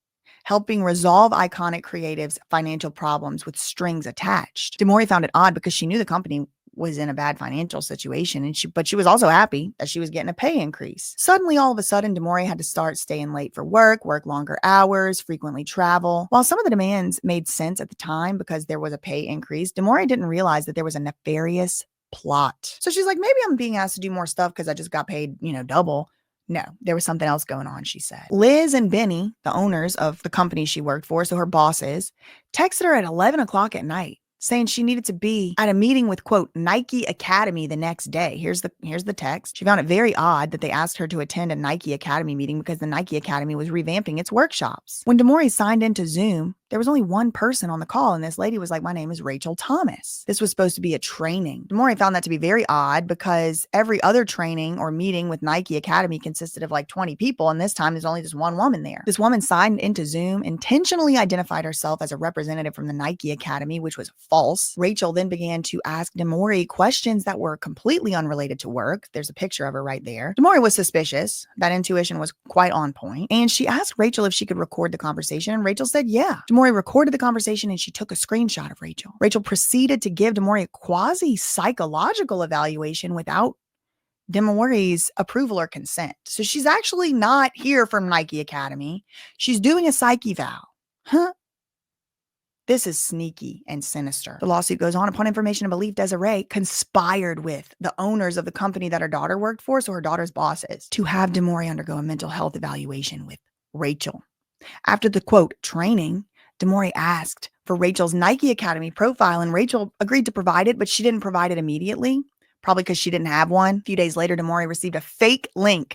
helping resolve Iconic Creative's financial problems with strings attached. Demoree found it odd because she knew the company was in a bad financial situation, but she was also happy that she was getting a pay increase. Suddenly, all of a sudden, Demoree had to start staying late for work longer hours, frequently travel. While some of the demands made sense at the time because there was a pay increase, Demoree didn't realize that there was a nefarious plot. So she's like, maybe I'm being asked to do more stuff because I just got paid, double. No, there was something else going on, she said. Liz and Benny, the owners of the company she worked for, so her bosses, texted her at 11 o'clock at night, saying she needed to be at a meeting with, quote, Nike Academy the next day. Here's the text. She found it very odd that they asked her to attend a Nike Academy meeting because the Nike Academy was revamping its workshops. When Demoree signed into Zoom, there was only one person on the call, and this lady was like, my name is Rachel Thomas. This was supposed to be a training. Demoree found that to be very odd because every other training or meeting with Nike Academy consisted of like 20 people, and this time there's only just one woman there. This woman signed into Zoom, intentionally identified herself as a representative from the Nike Academy, which was false. Rachel then began to ask Demoree questions that were completely unrelated to work. There's a picture of her right there. Demoree was suspicious. That intuition was quite on point. And she asked Rachel if she could record the conversation, and Rachel said, yeah. Demoree recorded the conversation and she took a screenshot of Rachel. Rachel proceeded to give Demoree a quasi-psychological evaluation without Demoree's approval or consent. So she's actually not here from Nike Academy. She's doing a psych eval. Huh? This is sneaky and sinister. The lawsuit goes on. Upon information and belief, Desiree conspired with the owners of the company that her daughter worked for, so her daughter's bosses, to have Demoree undergo a mental health evaluation with Rachel. After the, quote, training, Demoree asked for Rachel's Nike Academy profile, and Rachel agreed to provide it, but she didn't provide it immediately, probably because she didn't have one. A few days later, Demoree received a fake link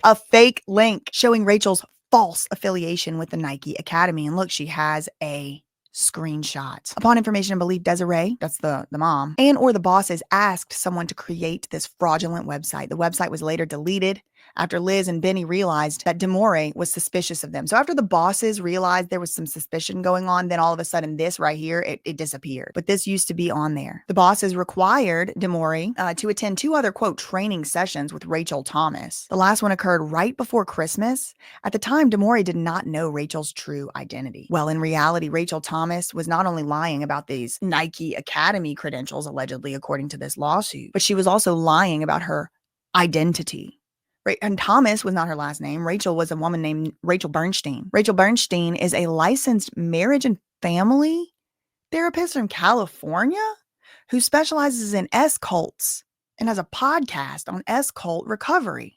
showing Rachel's false affiliation with the Nike Academy. And look, she has a screenshot. Upon information and belief, Desiree, that's the mom, and or the bosses asked someone to create this fraudulent website. The website was later deleted after Liz and Benny realized that Demoree was suspicious of them. So after the bosses realized there was some suspicion going on, then all of a sudden this right here, it disappeared. But this used to be on there. The bosses required Demoree to attend two other, quote, training sessions with Rachel Thomas. The last one occurred right before Christmas. At the time, Demoree did not know Rachel's true identity. Well, in reality, Rachel Thomas was not only lying about these Nike Academy credentials, allegedly, according to this lawsuit, but she was also lying about her identity. And Thomas was not her last name. Rachel was a woman named Rachel Bernstein. Rachel Bernstein is a licensed marriage and family therapist from California who specializes in S-cults and has a podcast on S-cult recovery.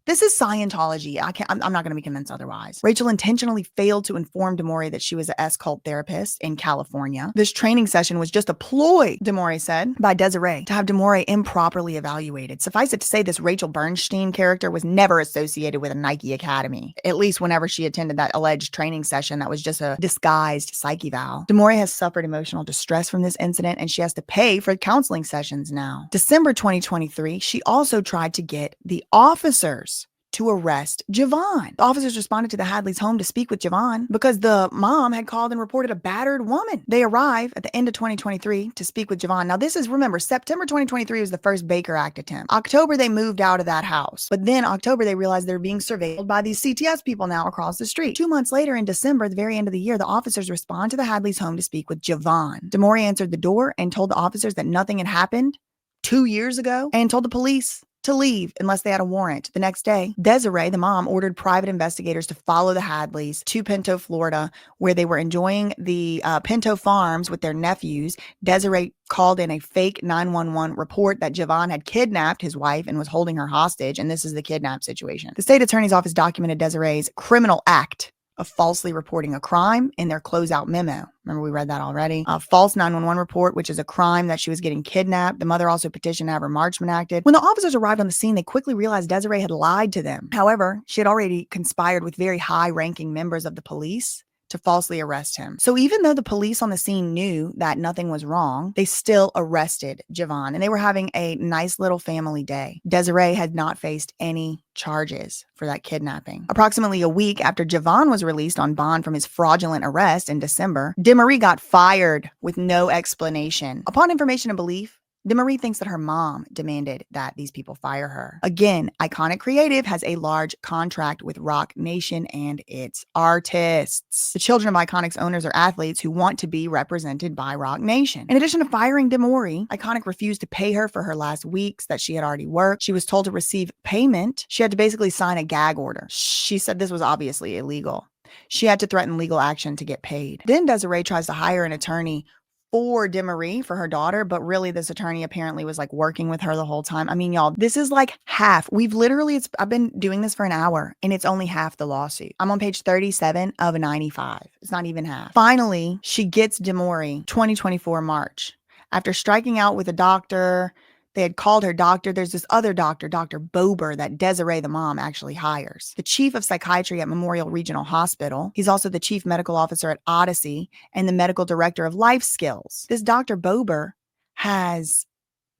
This is Scientology. I'm not going to be convinced otherwise. Rachel intentionally failed to inform Demoree that she was an S-cult therapist in California. This training session was just a ploy, Demoree said, by Desiree to have Demoree improperly evaluated. Suffice it to say, this Rachel Bernstein character was never associated with a Nike Academy, at least whenever she attended that alleged training session that was just a disguised psych eval. Demoree has suffered emotional distress from this incident, and she has to pay for counseling sessions now. December 2023, she also tried to get the officers to arrest Javon. The officers responded to the Hadleys' home to speak with Javon because the mom had called and reported a battered woman. They arrive at the end of 2023 to speak with Javon. Now this is, remember, September 2023 was the first Baker Act attempt. October, they moved out of that house. But then October, they realized they're being surveilled by these CTS people now across the street. 2 months later, in December, the very end of the year, the officers respond to the Hadleys' home to speak with Javon. Demoree answered the door and told the officers that nothing had happened 2 years ago and told the police to leave unless they had a warrant. The next day, Desiree, the mom, ordered private investigators to follow the Hadleys to Pinto, Florida, where they were enjoying the Pinto farms with their nephews. Desiree called in a fake 911 report that Javon had kidnapped his wife and was holding her hostage, and this is the kidnap situation. The state attorney's office documented Desiree's criminal act of falsely reporting a crime in their closeout memo. Remember, we read that already. A false 911 report, which is a crime that she was getting kidnapped. The mother also petitioned to have her marchment acted. When the officers arrived on the scene, they quickly realized Desiree had lied to them. However, she had already conspired with very high-ranking members of the police to falsely arrest him. So even though the police on the scene knew that nothing was wrong, they still arrested Javon, and they were having a nice little family day. Desiree had not faced any charges for that kidnapping. Approximately a week after Javon was released on bond from his fraudulent arrest in December, Demoree got fired with no explanation. Upon information and belief, Demoree thinks that her mom demanded that these people fire her. Again, Iconic Creative has a large contract with ROC Nation and its artists. The children of Iconic's owners are athletes who want to be represented by ROC Nation. In addition to firing Demoree, Iconic refused to pay her for her last weeks that she had already worked. She was told to receive payment. She had to basically sign a gag order. She said this was obviously illegal. She had to threaten legal action to get paid. Then Desiree tries to hire an attorney for Demoree, for her daughter, but really this attorney apparently was like working with her the whole time. I mean, y'all, this is like half. I've been doing this for an hour and it's only half the lawsuit. I'm on page 37 of 95. It's not even half. Finally, she gets Demoree 2024 March. After striking out with a doctor, they had called her doctor. There's this other doctor, Dr. Bober, that Desiree, the mom, actually hires. The chief of psychiatry at Memorial Regional Hospital. He's also the chief medical officer at Odyssey and the medical director of Life Skills. This Dr. Bober has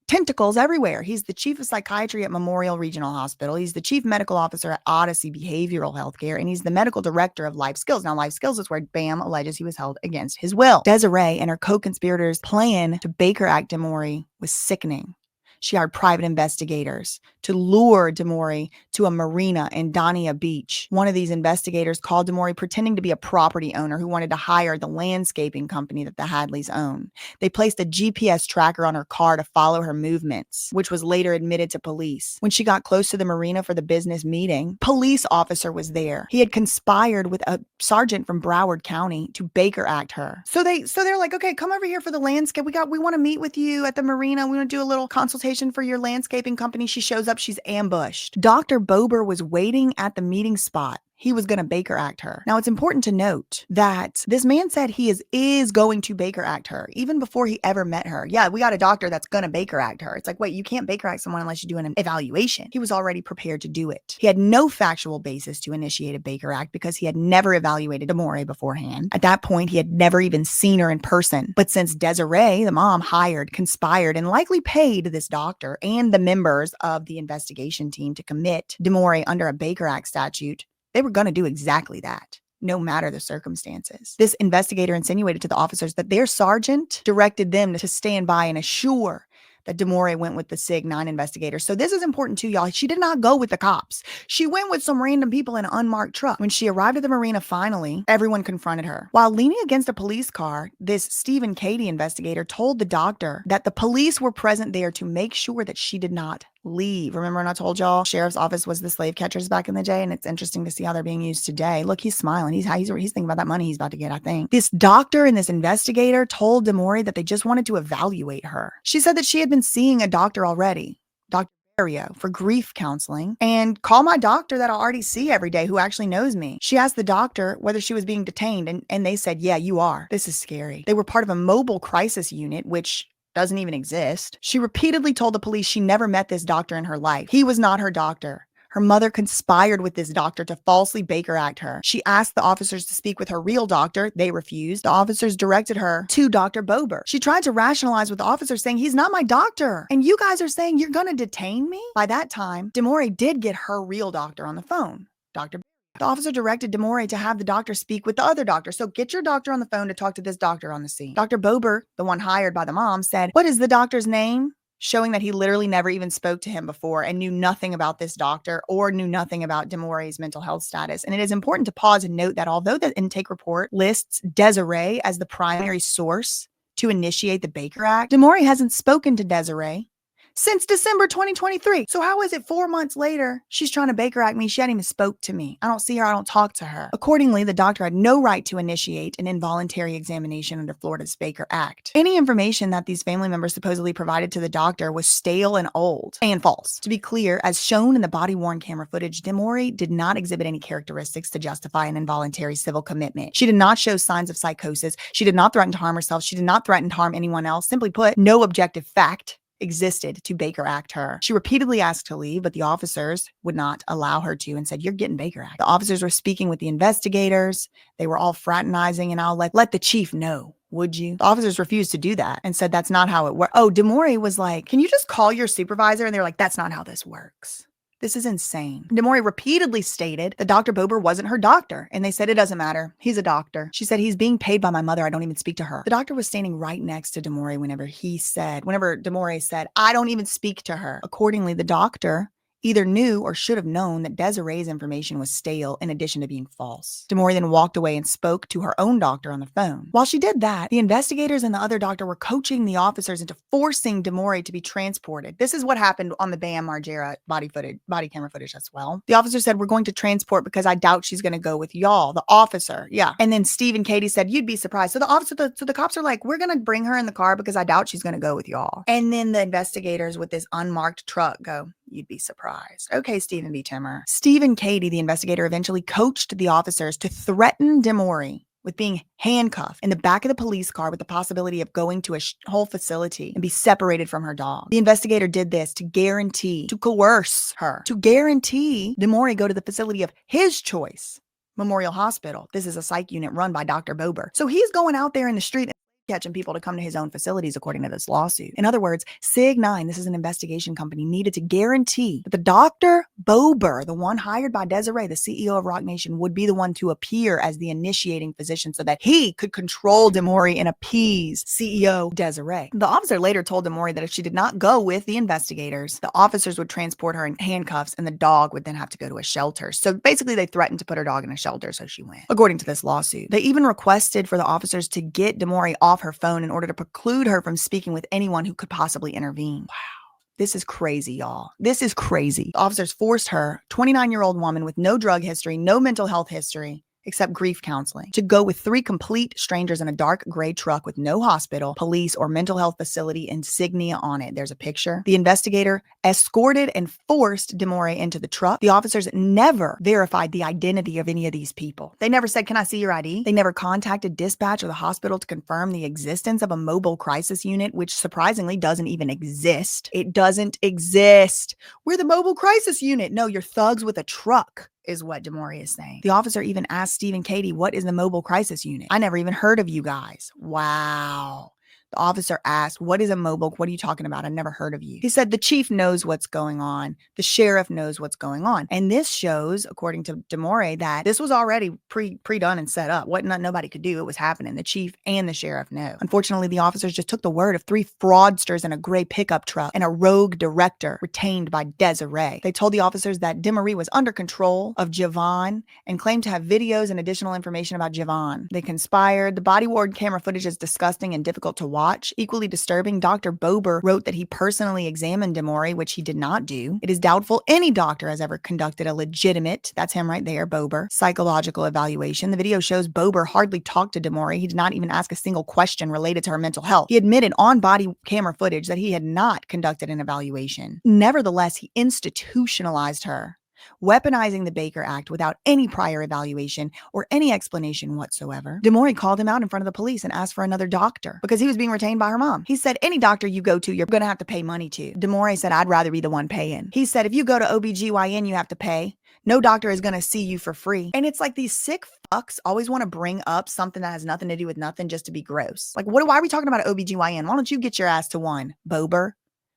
tentacles everywhere. He's the chief of psychiatry at Memorial Regional Hospital. He's the chief medical officer at Odyssey Behavioral Healthcare, and he's the medical director of Life Skills. Now, Life Skills is where Bam alleges he was held against his will. Desiree and her co-conspirators' plan to Baker Act Demoree was sickening. She hired private investigators to lure Demoree to a marina in Dania Beach. One of these investigators called Demoree pretending to be a property owner who wanted to hire the landscaping company that the Hadleys own. They placed a GPS tracker on her car to follow her movements, which was later admitted to police. When she got close to the marina for the business meeting, a police officer was there. He had conspired with a sergeant from Broward County to Baker Act her. So they're like, okay, come over here for the landscape. We want to meet with you at the marina. We want to do a little consultation for your landscaping company. She shows up, she's ambushed. Dr. Bober was waiting at the meeting spot. He was going to Baker Act her. Now, it's important to note that this man said he is going to Baker Act her, even before he ever met her. Yeah, we got a doctor that's going to Baker Act her. It's like, wait, you can't Baker Act someone unless you do an evaluation. He was already prepared to do it. He had no factual basis to initiate a Baker Act because he had never evaluated Demoree beforehand. At that point, he had never even seen her in person. But since Desiree, the mom, hired, conspired, and likely paid this doctor and the members of the investigation team to commit Demoree under a Baker Act statute, they were going to do exactly that, no matter the circumstances. This investigator insinuated to the officers that their sergeant directed them to stand by and assure that Demoree went with the SIG 9 investigator. So this is important too, y'all. She did not go with the cops. She went with some random people in an unmarked truck. When she arrived at the marina finally, everyone confronted her. While leaning against a police car, this Stephen Cady investigator told the doctor that the police were present there to make sure that she did not leave. Remember when I told y'all sheriff's office was the slave catchers back in the day? And it's interesting to see how they're being used today. Look, he's smiling. He's thinking about that money he's about to get, I think. This doctor and this investigator told Demoree that they just wanted to evaluate her. She said that she had been seeing a doctor already, Dr. for grief counseling, and call my doctor that I already see every day who actually knows me. She asked the doctor whether she was being detained, and they said, yeah, you are. This is scary. They were part of a mobile crisis unit, which doesn't even exist. She repeatedly told the police she never met this doctor in her life. He was not her doctor. Her mother conspired with this doctor to falsely Baker Act her. She asked the officers to speak with her real doctor. They refused. The officers directed her to Dr. Bober. She tried to rationalize with the officers, saying, he's not my doctor. And you guys are saying you're going to detain me? By that time, Demoree did get her real doctor on the phone, Dr. The officer directed Demoree to have the doctor speak with the other doctor. So get your doctor on the phone to talk to this doctor on the scene. Dr. Bober, the one hired by the mom, said, what is the doctor's name? Showing that he literally never even spoke to him before and knew nothing about this doctor or knew nothing about Demoree's mental health status. And it is important to pause and note that although the intake report lists Desiree as the primary source to initiate the Baker Act, Demoree hasn't spoken to Desiree since December 2023. So how is it 4 months later, she's trying to Baker Act me? She hadn't even spoke to me. I don't see her. I don't talk to her. Accordingly, the doctor had no right to initiate an involuntary examination under Florida's Baker Act. Any information that these family members supposedly provided to the doctor was stale and old and false. To be clear, as shown in the body-worn camera footage, Demoree did not exhibit any characteristics to justify an involuntary civil commitment. She did not show signs of psychosis. She did not threaten to harm herself. She did not threaten to harm anyone else. Simply put, no objective fact existed to Baker Act her. She repeatedly asked to leave, but the officers would not allow her to and said, "You're getting Baker Act." The officers were speaking with the investigators. They were all fraternizing and all like, "Let the chief know, would you?" The officers refused to do that and said that's not how it works. Oh, Demoree was like, "Can you just call your supervisor?" And they're like, "That's not how this works." This is insane. Demoree repeatedly stated that Dr. Bober wasn't her doctor, and they said, "It doesn't matter. He's a doctor." She said, "He's being paid by my mother. I don't even speak to her." The doctor was standing right next to Demoree whenever Demoree said, "I don't even speak to her." Accordingly, the doctor either knew or should have known that Desiree's information was stale in addition to being false. Demoree then walked away and spoke to her own doctor on the phone. While she did that, the investigators and the other doctor were coaching the officers into forcing Demoree to be transported. This is what happened on the Bam Margera body camera footage as well. The officer said, "We're going to transport because I doubt she's going to go with y'all." The officer, yeah. And then Steve and Katie said, "You'd be surprised." So the cops are like, "We're going to bring her in the car because I doubt she's going to go with y'all." And then the investigators with this unmarked truck go, "You'd be surprised." Okay, Stephen B. Timmer. Steve and Katie, the investigator, eventually coached the officers to threaten Demoree with being handcuffed in the back of the police car with the possibility of going to a whole facility and be separated from her dog. The investigator did this to coerce her, to guarantee Demoree go to the facility of his choice, Memorial Hospital. This is a psych unit run by Dr. Bober. So he's going out there in the street catching people to come to his own facilities, according to this lawsuit. In other words, Sig9, this is an investigation company, needed to guarantee that the Dr. Bober, the one hired by Desiree, the CEO of Roc Nation, would be the one to appear as the initiating physician so that he could control Demoree and appease CEO Desiree. The officer later told Demoree that if she did not go with the investigators, the officers would transport her in handcuffs and the dog would then have to go to a shelter. So basically, they threatened to put her dog in a shelter, so she went. According to this lawsuit, they even requested for the officers to get Demoree off her phone in order to preclude her from speaking with anyone who could possibly intervene. Wow. This is crazy, y'all. This is crazy. The officers forced her, 29-year-old woman with no drug history, no mental health history, except grief counseling, to go with 3 complete strangers in a dark gray truck with no hospital, police, or mental health facility insignia on it. There's a picture. The investigator escorted and forced Demoree into the truck. The officers never verified the identity of any of these people. They never said, "Can I see your ID?" They never contacted dispatch or the hospital to confirm the existence of a mobile crisis unit, which surprisingly doesn't even exist. It doesn't exist. We're the mobile crisis unit. No, you're thugs with a truck, is what Demoree is saying. The officer even asked Steve and Katie, "What is the mobile crisis unit? I never even heard of you guys." Wow. The officer asked, "What is a mobile? What are you talking about? I never heard of you." He said, "The chief knows what's going on. The sheriff knows what's going on." And this shows, according to Demoree, that this was already pre-done and set up. What nobody could do. It was happening. The chief and the sheriff know. Unfortunately, the officers just took the word of 3 fraudsters in a gray pickup truck and a rogue director retained by Desiree. They told the officers that Demoree was under control of Javon and claimed to have videos and additional information about Javon. They conspired. The body-worn camera footage is disgusting and difficult to watch. Equally disturbing, Dr. Bober wrote that he personally examined Demoree, which he did not do. It is doubtful any doctor has ever conducted a legitimate, that's him right there, Bober, psychological evaluation. The video shows Bober hardly talked to Demoree. He did not even ask a single question related to her mental health. He admitted on body camera footage that he had not conducted an evaluation. Nevertheless, he institutionalized her, weaponizing the Baker Act without any prior evaluation or any explanation whatsoever. Demoree called him out in front of the police and asked for another doctor because he was being retained by her mom. He said, "Any doctor you go to, you're going to have to pay money to." Demoree said, "I'd rather be the one paying." He said, "If you go to OBGYN, you have to pay. No doctor is going to see you for free." And it's like these sick fucks always want to bring up something that has nothing to do with nothing just to be gross. Like, why are we talking about an OBGYN? Why don't you get your ass to one, Bober?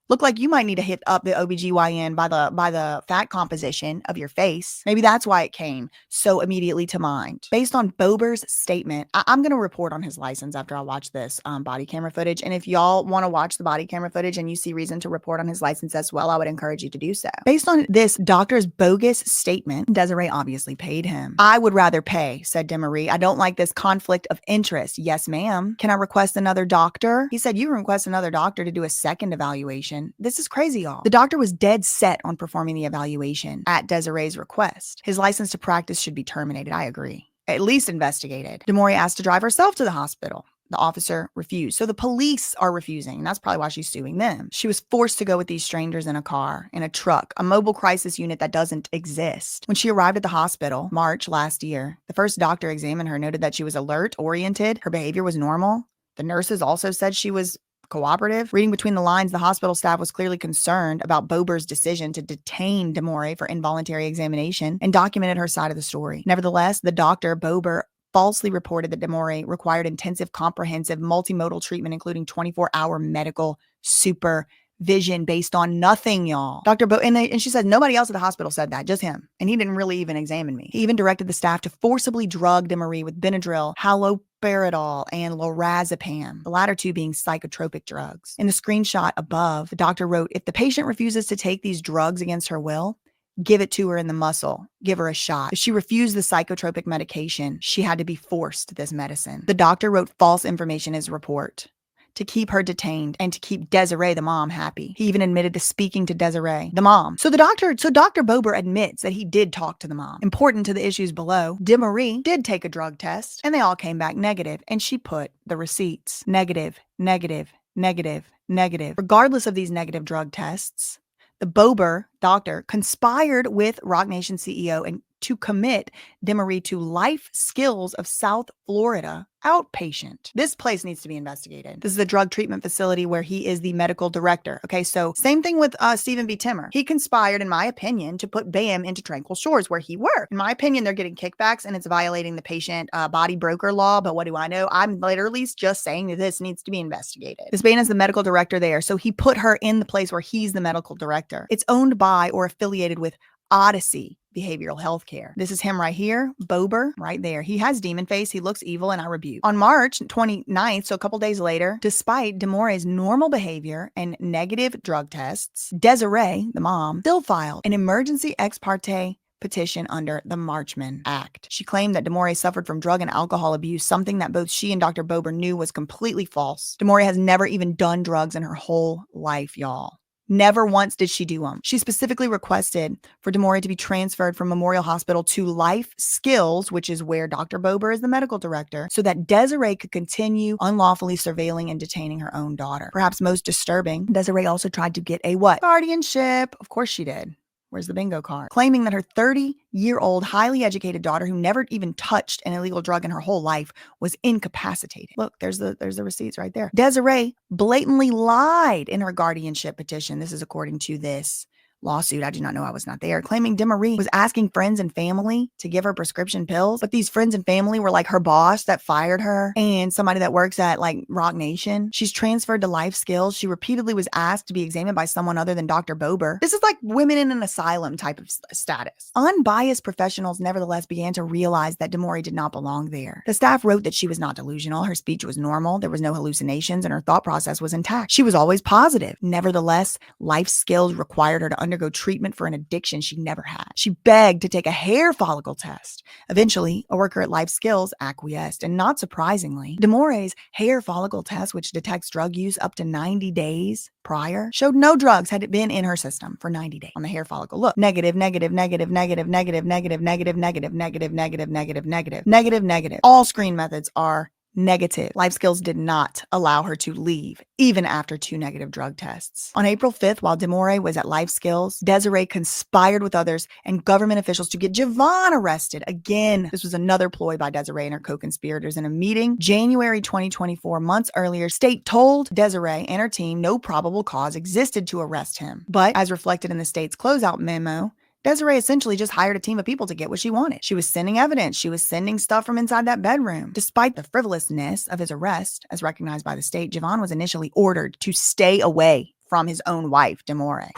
Look like you might need to hit up the OBGYN by the fat composition of your face. Maybe that's why it came so immediately to mind. Based on Bober's statement, I'm going to report on his license after I watch this body camera footage. And if y'all want to watch the body camera footage and you see reason to report on his license as well, I would encourage you to do so. Based on this doctor's bogus statement, Desiree obviously paid him. "I would rather pay," said Demoree. "I don't like this conflict of interest." "Yes, ma'am. Can I request another doctor?" He said, "You can request another doctor to do a second evaluation." This is crazy, y'all. The doctor was dead set on performing the evaluation at Desiree's request. His license to practice should be terminated. I agree. At least investigated. Demoree asked to drive herself to the hospital. The officer refused. So the police are refusing. And that's probably why she's suing them. She was forced to go with these strangers in a car, in a truck, a mobile crisis unit that doesn't exist. When she arrived at the hospital, March last year, the first doctor examined her, noted that she was alert, oriented, her behavior was normal. The nurses also said she was cooperative. Reading between the lines, the hospital staff was clearly concerned about Bober's decision to detain Demoree for involuntary examination and documented her side of the story. Nevertheless, the doctor, Bober, falsely reported that Demoree required intensive, comprehensive, multimodal treatment, including 24-hour medical supervision based on nothing, y'all. Dr. And she said nobody else at the hospital said that, just him. And he didn't really even examine me. He even directed the staff to forcibly drug Demoree with Benadryl, haloperidol, and lorazepam, the latter two being psychotropic drugs. In the screenshot above, the doctor wrote, "If the patient refuses to take these drugs against her will, give it to her in the muscle. Give her a shot. If she refused the psychotropic medication, she had to be forced this medicine." The doctor wrote false information in his report to keep her detained and to keep Desiree, the mom, happy. He even admitted to speaking to Desiree, the mom. So Dr. Bober admits that he did talk to the mom. Important to the issues below, Demoree did take a drug test and they all came back negative, and she put the receipts. Negative, negative, negative, negative. Regardless of these negative drug tests, the Bober doctor conspired with Roc Nation CEO and to commit Demoree to Life Skills of South Florida outpatient. This place needs to be investigated. This is a drug treatment facility where he is the medical director. Okay, so same thing with Stephen B. Timmer. He conspired, in my opinion, to put BAM into Tranquil Shores where he worked. In my opinion, they're getting kickbacks and it's violating the patient body broker law, but what do I know? I'm literally just saying that this needs to be investigated. This BAM is the medical director there, so he put her in the place where he's the medical director. It's owned by or affiliated with Odyssey Behavioral Health Care. This is him right here, Bober, right there. He has demon face. He looks evil, and I rebuke. On March 29th, so a couple days later, despite Demoree's normal behavior and negative drug tests, Desiree, the mom, still filed an emergency ex parte petition under the Marchman Act. She claimed that Demoree suffered from drug and alcohol abuse, something that both she and Dr. Bober knew was completely false. Demoree has never even done drugs in her whole life, y'all. Never once did she do them. She specifically requested for Demoree to be transferred from Memorial Hospital to Life Skills, which is where Dr. Bober is the medical director, so that Desiree could continue unlawfully surveilling and detaining her own daughter. Perhaps most disturbing, Desiree also tried to get a what? Guardianship. Of course she did. Where's the bingo card? Claiming that her 30-year-old, highly educated daughter, who never even touched an illegal drug in her whole life, was incapacitated. Look, there's the receipts right there. Desiree blatantly lied in her guardianship petition. This is according to this lawsuit. I do not know, I was not there. Claiming Demoree was asking friends and family to give her prescription pills, but these friends and family were like her boss that fired her and somebody that works at like Roc Nation. She's transferred to Life Skills. She repeatedly was asked to be examined by someone other than Dr. Bober. This is like women in an asylum type of status. Unbiased professionals nevertheless began to realize that Demoree did not belong there. The staff wrote that she was not delusional. Her speech was normal. There was no hallucinations and her thought process was intact. She was always positive. Nevertheless, Life Skills required her to undergo treatment for an addiction she never had. She begged to take a hair follicle test. Eventually, a worker at Life Skills acquiesced, and not surprisingly, Demoree's hair follicle test, which detects drug use up to 90 days prior, showed no drugs had been in her system for 90 days. On the hair follicle, look, negative, negative, negative, negative, negative, negative, negative, negative, negative, negative, negative, negative, negative, negative. All screen methods are negative. Life Skills did not allow her to leave, even after 2 negative drug tests. On April 5th, while Demoree was at Life Skills, Desiree conspired with others and government officials to get Javon arrested. Again, this was another ploy by Desiree and her co-conspirators. In a meeting, January 2024, months earlier, state told Desiree and her team no probable cause existed to arrest him. But as reflected in the state's closeout memo, Desiree essentially just hired a team of people to get what she wanted. She was sending evidence. She was sending stuff from inside that bedroom. Despite the frivolousness of his arrest, as recognized by the state, Javon was initially ordered to stay away from his own wife, Demoree.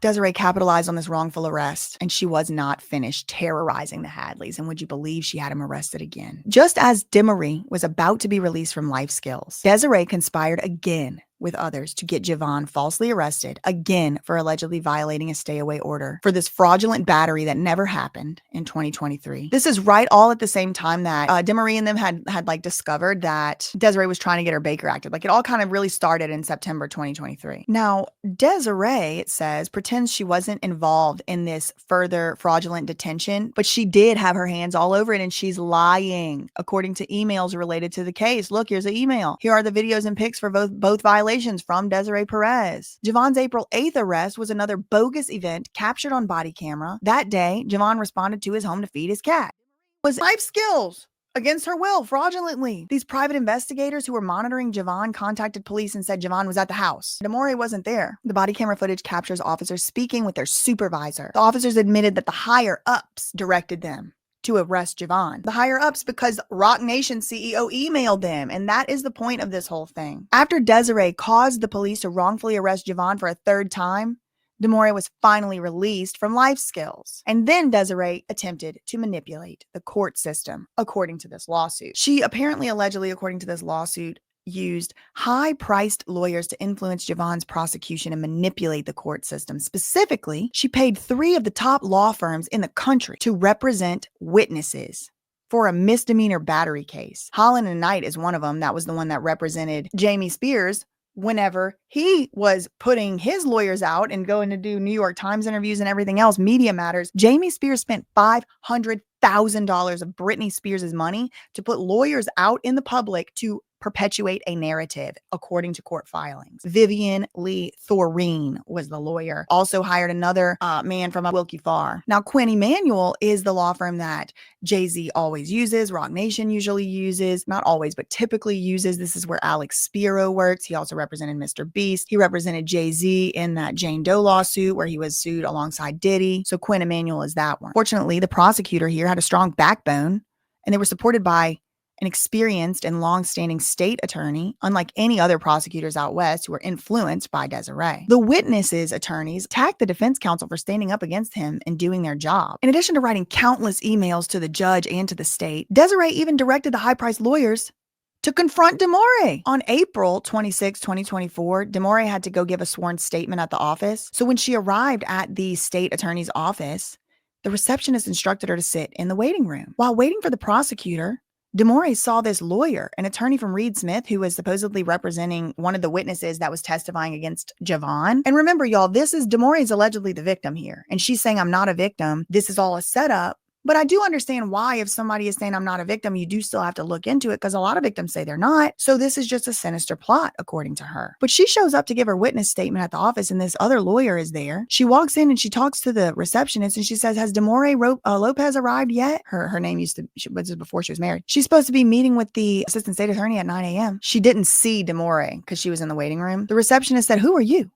Desiree capitalized on this wrongful arrest, and she was not finished terrorizing the Hadleys. And would you believe she had him arrested again? Just as Demoree was about to be released from Life Skills, Desiree conspired again with others to get Javon falsely arrested again for allegedly violating a stay-away order for this fraudulent battery that never happened in 2023. This is right all at the same time that Demoree and them had like discovered that Desiree was trying to get her Baker acted. Like it all kind of really started in September 2023. Now, Desiree, it says, pretends she wasn't involved in this further fraudulent detention, but she did have her hands all over it, and she's lying according to emails related to the case. Look, here's an email. Here are the videos and pics for both violations from Desiree Perez. Javon's April 8th arrest was another bogus event captured on body camera. That day, Javon responded to his home to feed his cat. Was Life Skills against her will, fraudulently. These private investigators who were monitoring Javon contacted police and said Javon was at the house. Demoree wasn't there. The body camera footage captures officers speaking with their supervisor. The officers admitted that the higher-ups directed them to arrest Javon. The higher-ups because ROC Nation CEO emailed them, and that is the point of this whole thing. After Desiree caused the police to wrongfully arrest Javon for a third time, Demoree was finally released from life skills. And then Desiree attempted to manipulate the court system, according to this lawsuit. She apparently, allegedly, according to this lawsuit, used high-priced lawyers to influence Javon's prosecution and manipulate the court system. Specifically, she paid 3 of the top law firms in the country to represent witnesses for a misdemeanor battery case. Holland and Knight is one of them. That was the one that represented Jamie Spears whenever he was putting his lawyers out and going to do New York Times interviews and everything else, Media Matters. Jamie Spears spent $500,000 of Britney Spears' money to put lawyers out in the public to perpetuate a narrative, according to court filings. Vivian Lee Thoreen was the lawyer. Also hired another man from Wilkie Farr. Now, Quinn Emanuel is the law firm that Jay-Z always uses, ROC Nation usually uses, not always, but typically uses. This is where Alex Spiro works. He also represented Mr. Beast. He represented Jay-Z in that Jane Doe lawsuit where he was sued alongside Diddy. So Quinn Emanuel is that one. Fortunately, the prosecutor here had a strong backbone, and they were supported by an experienced and long-standing state attorney, unlike any other prosecutors out west who were influenced by Desiree. The witnesses' attorneys attacked the defense counsel for standing up against him and doing their job. In addition to writing countless emails to the judge and to the state, Desiree even directed the high-priced lawyers to confront Demoree. On April 26, 2024, Demoree had to go give a sworn statement at the office. So when she arrived at the state attorney's office, the receptionist instructed her to sit in the waiting room. While waiting for the prosecutor, Demoree saw this lawyer, an attorney from Reed Smith, who was supposedly representing one of the witnesses that was testifying against Javon. And remember, y'all, this is Demoree's allegedly the victim here. And she's saying, I'm not a victim. This is all a setup. But I do understand why, if somebody is saying I'm not a victim, you do still have to look into it, because a lot of victims say they're not. So this is just a sinister plot, according to her. But she shows up to give her witness statement at the office, and this other lawyer is there. She walks in and she talks to the receptionist, and she says, has Demoree Lopez arrived yet? Her name was before she was married. She's supposed to be meeting with the assistant state attorney at 9 a.m. She didn't see Demoree because she was in the waiting room. The receptionist said, who are you?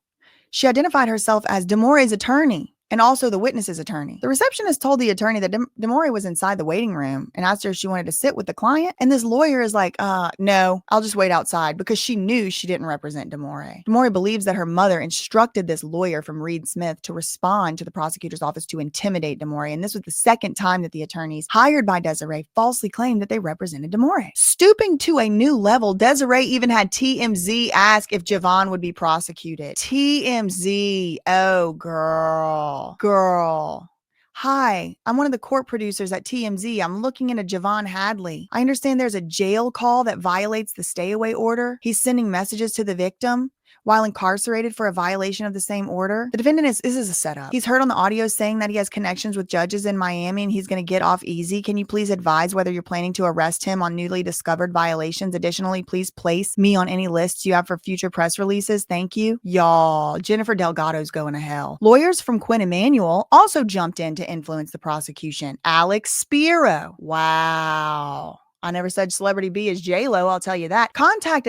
She identified herself as Demoree's attorney and also the witness's attorney. The receptionist told the attorney that Demoree was inside the waiting room and asked her if she wanted to sit with the client. And this lawyer is like, no, I'll just wait outside, because she knew she didn't represent Demoree. Demoree believes that her mother instructed this lawyer from Reed Smith to respond to the prosecutor's office to intimidate Demoree. And this was the second time that the attorneys hired by Desiree falsely claimed that they represented Demoree. Stooping to a new level, Desiree even had TMZ ask if Javon would be prosecuted. TMZ, oh girl. Hi, I'm one of the court producers at TMZ. I'm looking into Javon Hadley. I understand there's a jail call that violates the stay away order. He's sending messages to the victim while incarcerated for a violation of the same order. The defendant this is a setup. He's heard on the audio saying that he has connections with judges in Miami and he's going to get off easy. Can you please advise whether you're planning to arrest him on newly discovered violations? Additionally, please place me on any lists you have for future press releases. Thank you. Y'all, Jennifer Delgado's going to hell. Lawyers from Quinn Emanuel also jumped in to influence the prosecution. Alex Spiro. Wow. I never said Celebrity B is J-Lo, I'll tell you that.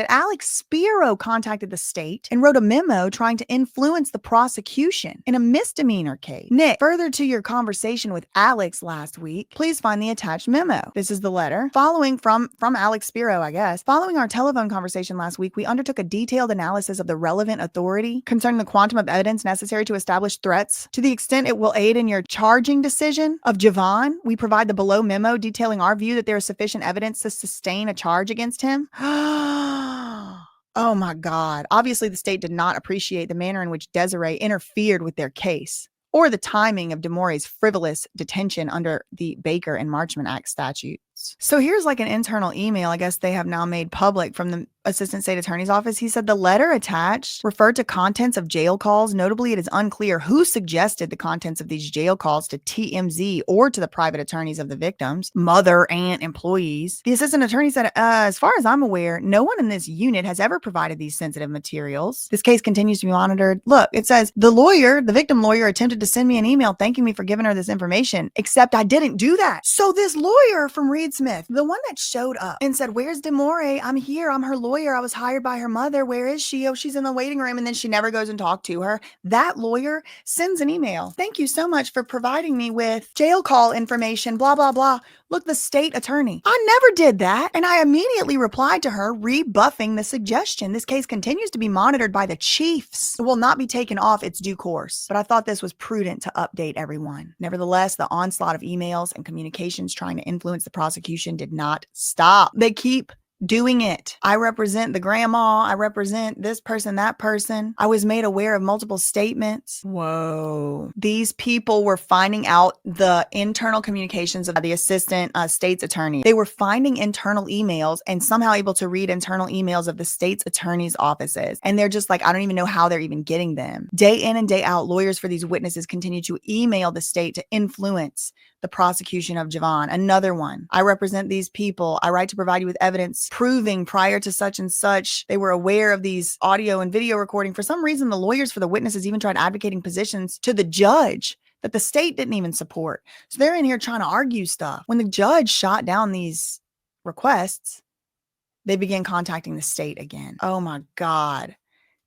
Alex Spiro contacted the state and wrote a memo trying to influence the prosecution in a misdemeanor case. Nick, further to your conversation with Alex last week, please find the attached memo. This is the letter. Following from Alex Spiro, I guess. Following our telephone conversation last week, we undertook a detailed analysis of the relevant authority concerning the quantum of evidence necessary to establish threats. To the extent it will aid in your charging decision of Javon, we provide the below memo detailing our view that there is sufficient evidence to sustain a charge against him. Oh my God. Obviously, the state did not appreciate the manner in which Desiree interfered with their case, or the timing of Demoree's frivolous detention under the Baker and Marchman Act statutes. So here's like an internal email, I guess they have now made public, from the Assistant State Attorney's Office. He said the letter attached referred to contents of jail calls. Notably, it is unclear who suggested the contents of these jail calls to TMZ or to the private attorneys of the victims, mother, aunt, employees. The assistant attorney said, as far as I'm aware, no one in this unit has ever provided these sensitive materials. This case continues to be monitored. Look, it says the victim lawyer attempted to send me an email thanking me for giving her this information, except I didn't do that. So this lawyer from Reed Smith, the one that showed up and said, "Where's Demoree? I'm here. I'm her lawyer. I was hired by her mother. Where is she? Oh, she's in the waiting room." And then she never goes and talks to her. That lawyer sends an email. "Thank you so much for providing me with jail call information, blah, blah, blah. Look, the state attorney." I never did that. And I immediately replied to her, rebuffing the suggestion. "This case continues to be monitored by the chiefs. It will not be taken off its due course." But I thought this was prudent to update everyone. Nevertheless, the onslaught of emails and communications trying to influence the prosecution did not stop. They keep doing it. I represent the grandma. I represent this person, that person. I was made aware of multiple statements. Whoa. These people were finding out the internal communications of the assistant state's attorney. They were finding internal emails and somehow able to read internal emails of the state's attorney's offices. And they're just like, I don't even know how they're even getting them. Day in and day out, lawyers for these witnesses continue to email the state to influence the prosecution of Javon. Another one. "I represent these people. I write to provide you with evidence proving prior to such and such they were aware of these audio and video recording." For some reason, the lawyers for the witnesses even tried advocating positions to the judge that the state didn't even support. So they're in here trying to argue stuff. When the judge shot down these requests, they began contacting the state again. Oh my God.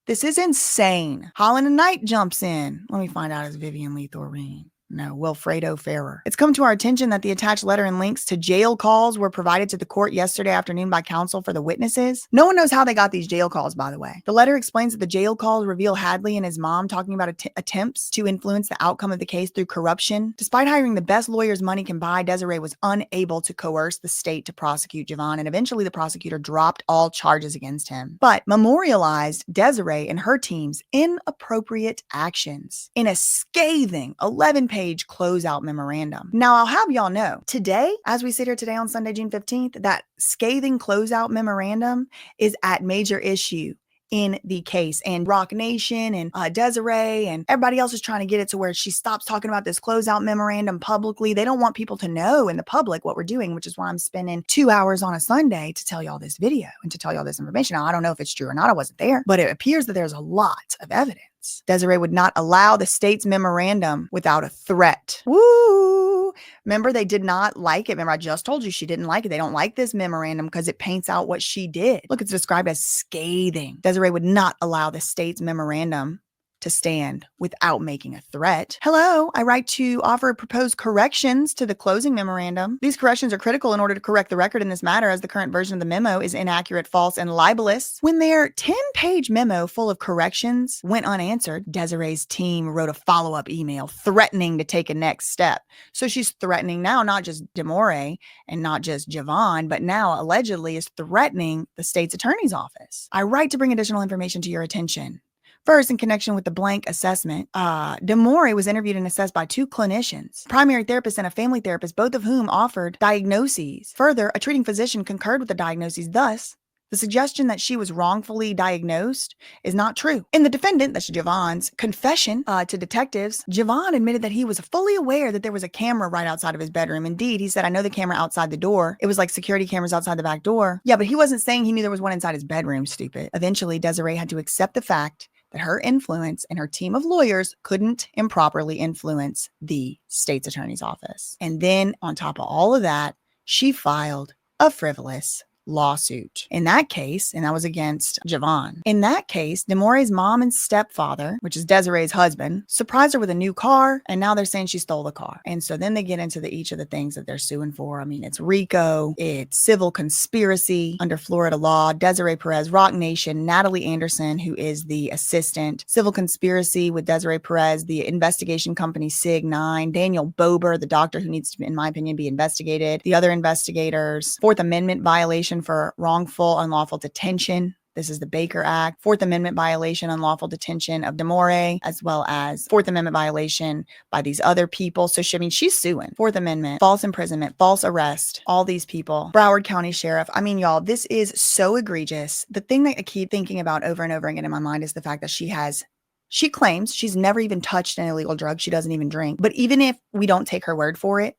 This is insane. Holland and Knight jumps in. Let me find out, is Vivian Lee Thoreen? No, Wilfredo Ferrer. "It's come to our attention that the attached letter and links to jail calls were provided to the court yesterday afternoon by counsel for the witnesses." No one knows how they got these jail calls, by the way. The letter explains that the jail calls reveal Hadley and his mom talking about attempts to influence the outcome of the case through corruption. Despite hiring the best lawyers money can buy, Desiree was unable to coerce the state to prosecute Javon, and eventually the prosecutor dropped all charges against him, but memorialized Desiree and her team's inappropriate actions in a scathing 11-page closeout memorandum. Now, I'll have y'all know, today, as we sit here today on Sunday, June 15th, that scathing closeout memorandum is at major issue in the case. And Rock Nation and Desiree and everybody else is trying to get it to where she stops talking about this closeout memorandum publicly. They don't want people to know in the public what we're doing, which is why I'm spending 2 hours on a Sunday to tell y'all this video and to tell y'all this information. Now, I don't know if it's true or not. I wasn't there, but it appears that there's a lot of evidence. Desiree would not allow the state's memorandum without a threat. Woo! Remember, they did not like it. Remember, I just told you she didn't like it. They don't like this memorandum because it paints out what she did. Look, it's described as scathing. Desiree would not allow the state's memorandum to stand without making a threat. "Hello, I write to offer proposed corrections to the closing memorandum. These corrections are critical in order to correct the record in this matter, as the current version of the memo is inaccurate, false, and libelous." When their 10-page memo full of corrections went unanswered, Desiree's team wrote a follow-up email threatening to take a next step. So she's threatening now not just Demoree and not just Javon, but now allegedly is threatening the state's attorney's office. "I write to bring additional information to your attention. First, in connection with the blank assessment, Demoree was interviewed and assessed by 2 clinicians, primary therapist and a family therapist, both of whom offered diagnoses. Further, a treating physician concurred with the diagnoses. Thus, the suggestion that she was wrongfully diagnosed is not true." In the defendant, that's Javon's, confession to detectives, Javon admitted that he was fully aware that there was a camera right outside of his bedroom. Indeed, he said, "I know the camera outside the door. It was like security cameras outside the back door." Yeah, but he wasn't saying he knew there was one inside his bedroom, stupid. Eventually, Desiree had to accept the fact that her influence and her team of lawyers couldn't improperly influence the state's attorney's office. And then on top of all of that, she filed a frivolous lawsuit. In that case, and that was against Javon. In that case, Demoree's mom and stepfather, which is Desiree's husband, surprised her with a new car, and now they're saying she stole the car. And so then they get into each of the things that they're suing for. I mean, it's RICO, it's civil conspiracy under Florida law, Desiree Perez, Rock Nation, Natalie Anderson, who is the assistant, civil conspiracy with Desiree Perez, the investigation company SIG-9, Daniel Bober, the doctor who needs to, in my opinion, be investigated, the other investigators, Fourth Amendment violation for wrongful, unlawful detention. This is the Baker Act, Fourth Amendment violation, unlawful detention of Demoree, as well as Fourth Amendment violation by these other people. So she's suing. Fourth Amendment, false imprisonment, false arrest, all these people. Broward County Sheriff. I mean, y'all, this is so egregious. The thing that I keep thinking about over and over again in my mind is the fact that she claims she's never even touched an illegal drug. She doesn't even drink. But even if we don't take her word for it,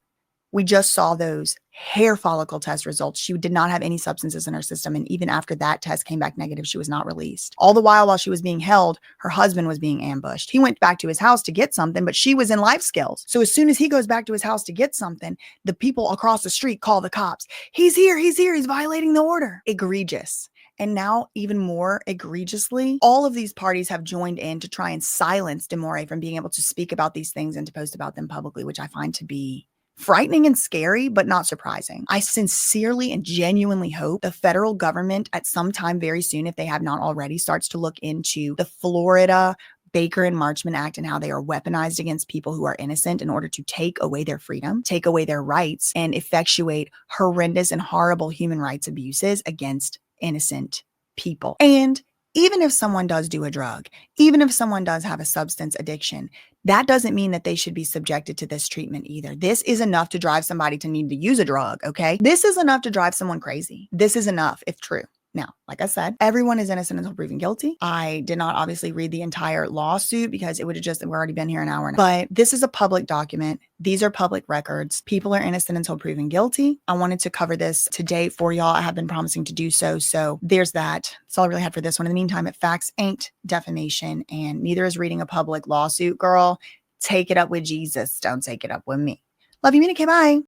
We just saw those hair follicle test results. She did not have any substances in her system. And even after that test came back negative, she was not released. All the while she was being held, her husband was being ambushed. He went back to his house to get something, but she was in life skills. So as soon as he goes back to his house to get something, the people across the street call the cops. He's here, he's violating the order. Egregious. And now, even more egregiously, all of these parties have joined in to try and silence Demoree from being able to speak about these things and to post about them publicly, which I find to be frightening and scary, but not surprising. I sincerely and genuinely hope the federal government at some time very soon, if they have not already, starts to look into the Florida Baker and Marchman Act and how they are weaponized against people who are innocent in order to take away their freedom, take away their rights, and effectuate horrendous and horrible human rights abuses against innocent people. And even if someone does do a drug, even if someone does have a substance addiction, that doesn't mean that they should be subjected to this treatment either. This is enough to drive somebody to need to use a drug, okay? This is enough to drive someone crazy. This is enough if true. Now, like I said, everyone is innocent until proven guilty. I did not obviously read the entire lawsuit because it would have we've already been here an hour. But this is a public document. These are public records. People are innocent until proven guilty. I wanted to cover this today for y'all. I have been promising to do so. So there's that. That's all I really had for this one. In the meantime, facts ain't defamation, and neither is reading a public lawsuit, girl. Take it up with Jesus. Don't take it up with me. Love you, Minnie. Bye.